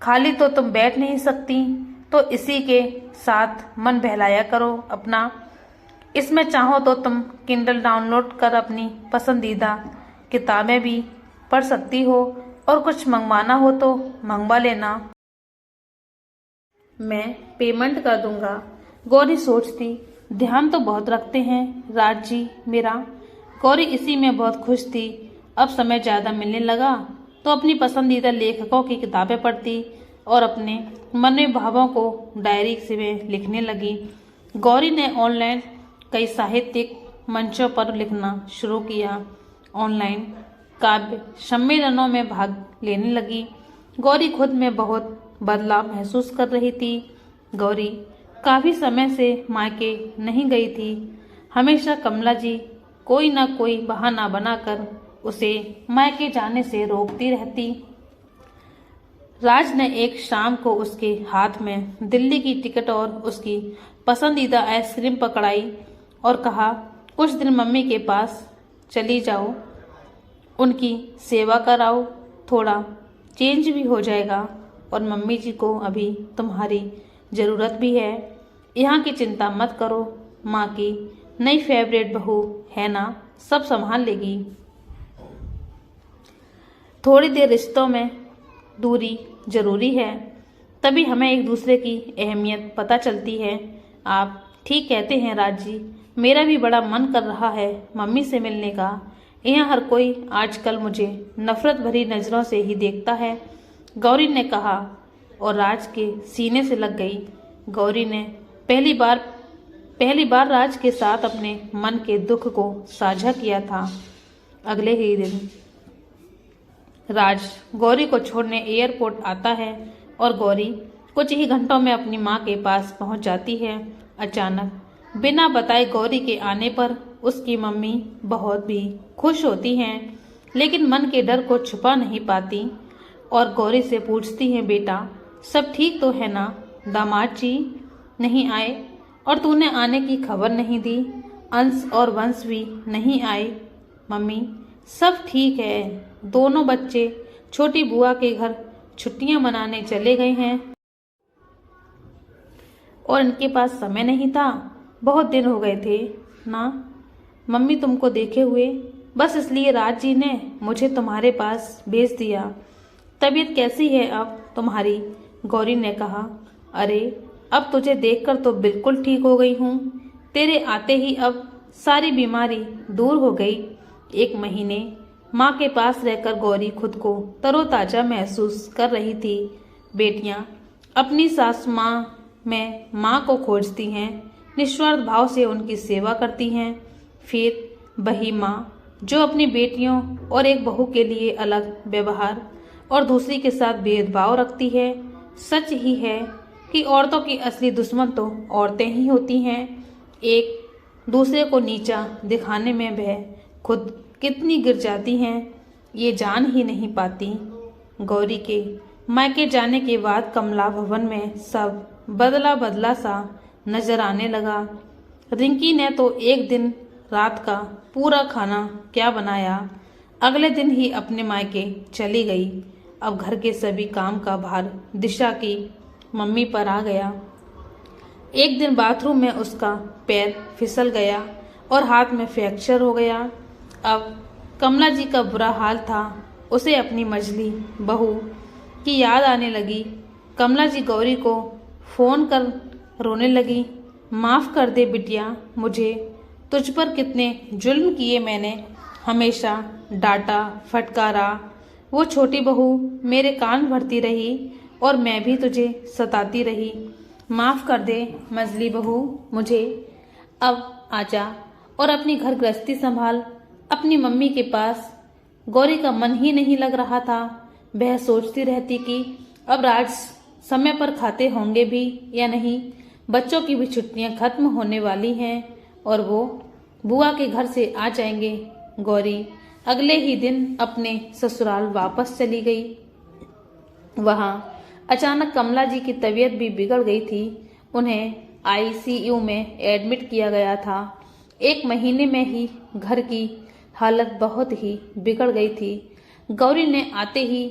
Speaker 1: खाली तो तुम बैठ नहीं सकती, तो इसी के साथ मन बहलाया करो अपना। इसमें चाहो तो तुम किंडल डाउनलोड कर अपनी पसंदीदा किताबें भी पढ़ सकती हो, और कुछ मंगवाना हो तो मंगवा लेना, मैं पेमेंट कर दूंगा। गौरी सोचती, ध्यान तो बहुत रखते हैं राज जी मेरा। गौरी इसी में बहुत खुश थी। अब समय ज्यादा मिलने लगा तो अपनी पसंदीदा लेखकों की किताबें पढ़ती और अपने मन में भावों को डायरी में लिखने लगी। गौरी ने ऑनलाइन कई साहित्यिक मंचों पर लिखना शुरू किया। ऑनलाइन काव्य सम्मेलनों में भाग लेने लगी। गौरी खुद में बहुत बदलाव महसूस कर रही थी। गौरी काफी समय से मायके नहीं गई थी। हमेशा कमला जी कोई ना कोई बहाना बनाकर उसे मायके जाने से रोकती रहती। राज ने एक शाम को उसके हाथ में दिल्ली की टिकट और उसकी पसंदीदा आइसक्रीम पकड़ाई और कहा, कुछ दिन मम्मी के पास चली जाओ, उनकी सेवा कराओ, थोड़ा चेंज भी हो जाएगा, और मम्मी जी को अभी तुम्हारी जरूरत भी है। यहाँ की चिंता मत करो, माँ की नई फेवरेट बहू है ना, सब संभाल लेगी। थोड़ी देर रिश्तों में दूरी जरूरी है, तभी हमें एक दूसरे की अहमियत पता चलती है। आप ठीक कहते हैं राज जी, मेरा भी बड़ा मन कर रहा है मम्मी से मिलने का। यहाँ हर कोई आजकल मुझे नफरत भरी नजरों से ही देखता है, गौरी ने कहा और राज के सीने से लग गई। गौरी ने पहली बार राज के साथ अपने मन के दुख को साझा किया था। अगले ही दिन राज गौरी को छोड़ने एयरपोर्ट आता है और गौरी कुछ ही घंटों में अपनी माँ के पास पहुंच जाती है। अचानक बिना बताए गौरी के आने पर उसकी मम्मी बहुत भी खुश होती हैं, लेकिन मन के डर को छुपा नहीं पाती और गौरी से पूछती हैं, बेटा सब ठीक तो है ना? दामाद जी नहीं आए और तूने आने की खबर नहीं दी, अंश और वंश भी नहीं आए। मम्मी सब ठीक है, दोनों बच्चे छोटी बुआ के घर छुट्टियां मनाने चले गए हैं और इनके पास समय नहीं था, बहुत दिन हो गए थे ना मम्मी तुमको देखे हुए, बस इसलिए राज जी ने मुझे तुम्हारे पास भेज दिया। तबीयत कैसी है अब तुम्हारी? गौरी ने कहा, अरे अब तुझे देखकर तो बिल्कुल ठीक हो गई हूँ, तेरे आते ही अब सारी बीमारी दूर हो गई। 1 महीने माँ के पास रहकर गौरी खुद को तरोताजा महसूस कर रही थी। बेटियां अपनी सास माँ में माँ को खोजती हैं, निस्वार्थ भाव से उनकी सेवा करती हैं। फिर बही माँ जो अपनी बेटियों और एक बहू के लिए अलग व्यवहार और दूसरी के साथ भेदभाव रखती है। सच ही है कि औरतों की असली दुश्मन तो औरतें ही होती हैं। एक दूसरे को नीचा दिखाने में वह खुद कितनी गिर जाती हैं, ये जान ही नहीं पाती। गौरी के मायके जाने के बाद कमला भवन में सब बदला बदला सा नजर आने लगा। रिंकी ने तो एक दिन रात का पूरा खाना क्या बनाया, अगले दिन ही अपने मायके चली गई। अब घर के सभी काम का भार दिशा की मम्मी पर आ गया। एक दिन बाथरूम में उसका पैर फिसल गया और हाथ में फ्रैक्चर हो गया। अब कमला जी का बुरा हाल था, उसे अपनी मझली बहू की याद आने लगी। कमला जी गौरी को फोन कर रोने लगी, माफ कर दे बिटिया, मुझे तुझ पर कितने जुल्म किए मैंने, हमेशा डांटा फटकारा, वो छोटी बहू मेरे कान भरती रही और मैं भी तुझे सताती रही, माफ कर दे मझली बहू मुझे। अब आजा और अपनी घर गृहस्थी संभाल, अपनी मम्मी के पास। गौरी का मन ही नहीं लग रहा था। वह सोचती रहती कि अब राज समय पर खाते होंगे भी या नहीं, बच्चों की भी छुट्टियां खत्म होने वाली हैं और वो बुआ के घर से आ जाएंगे। गौरी अगले ही दिन अपने ससुराल वापस चली गई। वहां अचानक कमला जी की तबीयत भी बिगड़ गई थी। उन्हें आईसीयू में एडमिट किया गया था। 1 महीने में ही घर की हालत बहुत ही बिगड़ गई थी। गौरी ने आते ही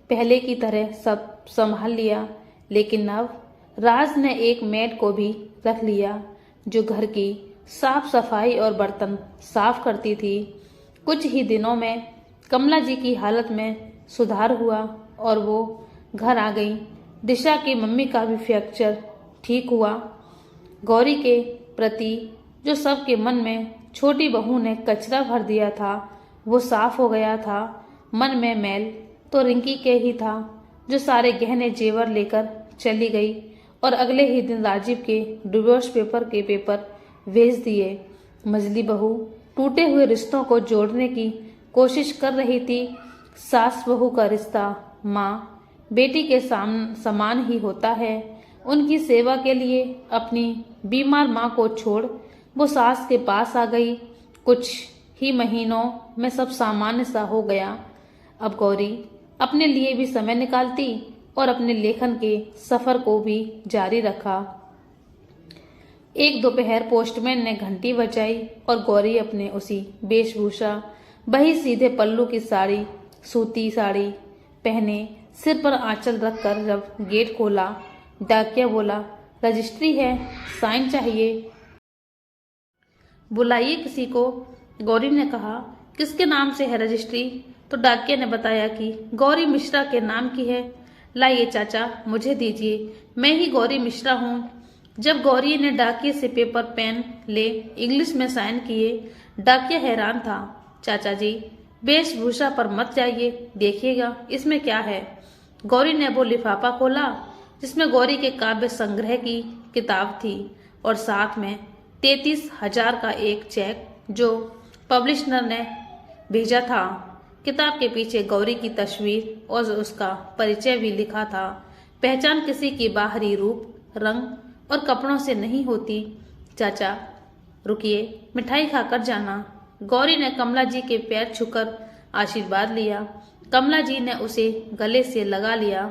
Speaker 1: पहले की तरह सब संभाल लिया, लेकिन अब राज ने एक मेड को भी रख लिया जो घर की साफ सफाई और बर्तन साफ करती थी। कुछ ही दिनों में कमला जी की हालत में सुधार हुआ और वो घर आ गई। दिशा की मम्मी का भी फ्रैक्चर ठीक हुआ। गौरी के प्रति जो सबके मन में छोटी बहू ने कचरा भर दिया था वो साफ हो गया था। मन में मैल तो रिंकी के ही था जो सारे गहने जेवर लेकर चली गई और अगले ही दिन राजीव के डिवोर्स पेपर के पेपर भेज दिए। मझली बहू टूटे हुए रिश्तों को जोड़ने की कोशिश कर रही थी। सास बहू का रिश्ता माँ बेटी के समान ही होता है। उनकी सेवा के लिए अपनी बीमार माँ को छोड़ वो सास के पास आ गई। कुछ ही महीनों में सब सामान्य सा हो गया। अब गौरी अपने लिए भी समय निकालती और अपने लेखन के सफर को भी जारी रखा। एक दोपहर पोस्टमैन ने घंटी बजाई और गौरी अपने उसी वेशभूषा, वही सीधे पल्लू की साड़ी, सूती साड़ी पहने, सिर पर आंचल रखकर जब गेट खोला, डाकिया बोला, रजिस्ट्री है, साइन चाहिए। बुलाइए किसी को। गौरी ने कहा, किसके नाम से है रजिस्ट्री? तो डाकिया ने बताया कि गौरी मिश्रा के नाम की है। लाइए चाचा, मुझे दीजिए, मैं ही गौरी मिश्रा हूँ। जब गौरी ने डाकिये से पेपर पेन ले इंग्लिश में साइन किए, डाकिया हैरान था। चाचा जी, वेशभूषा पर मत जाइए, देखिएगा इसमें क्या है। गौरी ने वो लिफाफा खोला जिसमें गौरी के काव्य संग्रह की किताब थी और साथ में 33,000 का एक चेक जो पब्लिशर ने भेजा था। किताब के पीछे गौरी की तस्वीर और उसका परिचय भी लिखा था। पहचान किसी की बाहरी रूप, रंग और कपड़ों से नहीं होती। चाचा रुकिए, मिठाई खाकर जाना। गौरी ने कमला जी के पैर छूकर आशीर्वाद लिया। कमला जी ने उसे गले से लगा लिया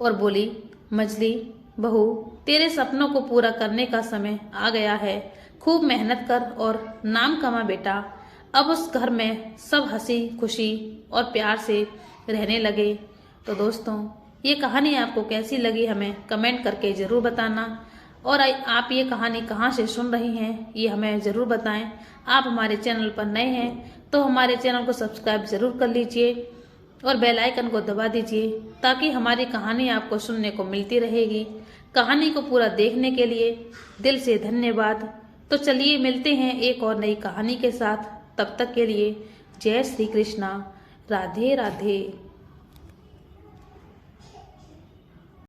Speaker 1: और बोली, मझली बहू, तेरे सपनों को पूरा करने का समय आ गया है। खूब मेहनत कर और नाम कमा बेटा। अब उस घर में सब हंसी खुशी और प्यार से रहने लगे। तो दोस्तों, ये कहानी आपको कैसी लगी हमें कमेंट करके ज़रूर बताना। और आप ये कहानी कहाँ से सुन रही हैं ये हमें ज़रूर बताएं। आप हमारे चैनल पर नए हैं तो हमारे चैनल को सब्सक्राइब ज़रूर कर लीजिए और बेल आइकन को दबा दीजिए ताकि हमारी कहानी आपको सुनने को मिलती रहेगी। कहानी को पूरा देखने के लिए दिल से धन्यवाद। तो चलिए मिलते हैं एक और नई कहानी के साथ। तब तक के लिए जय श्री कृष्णा, राधे राधे।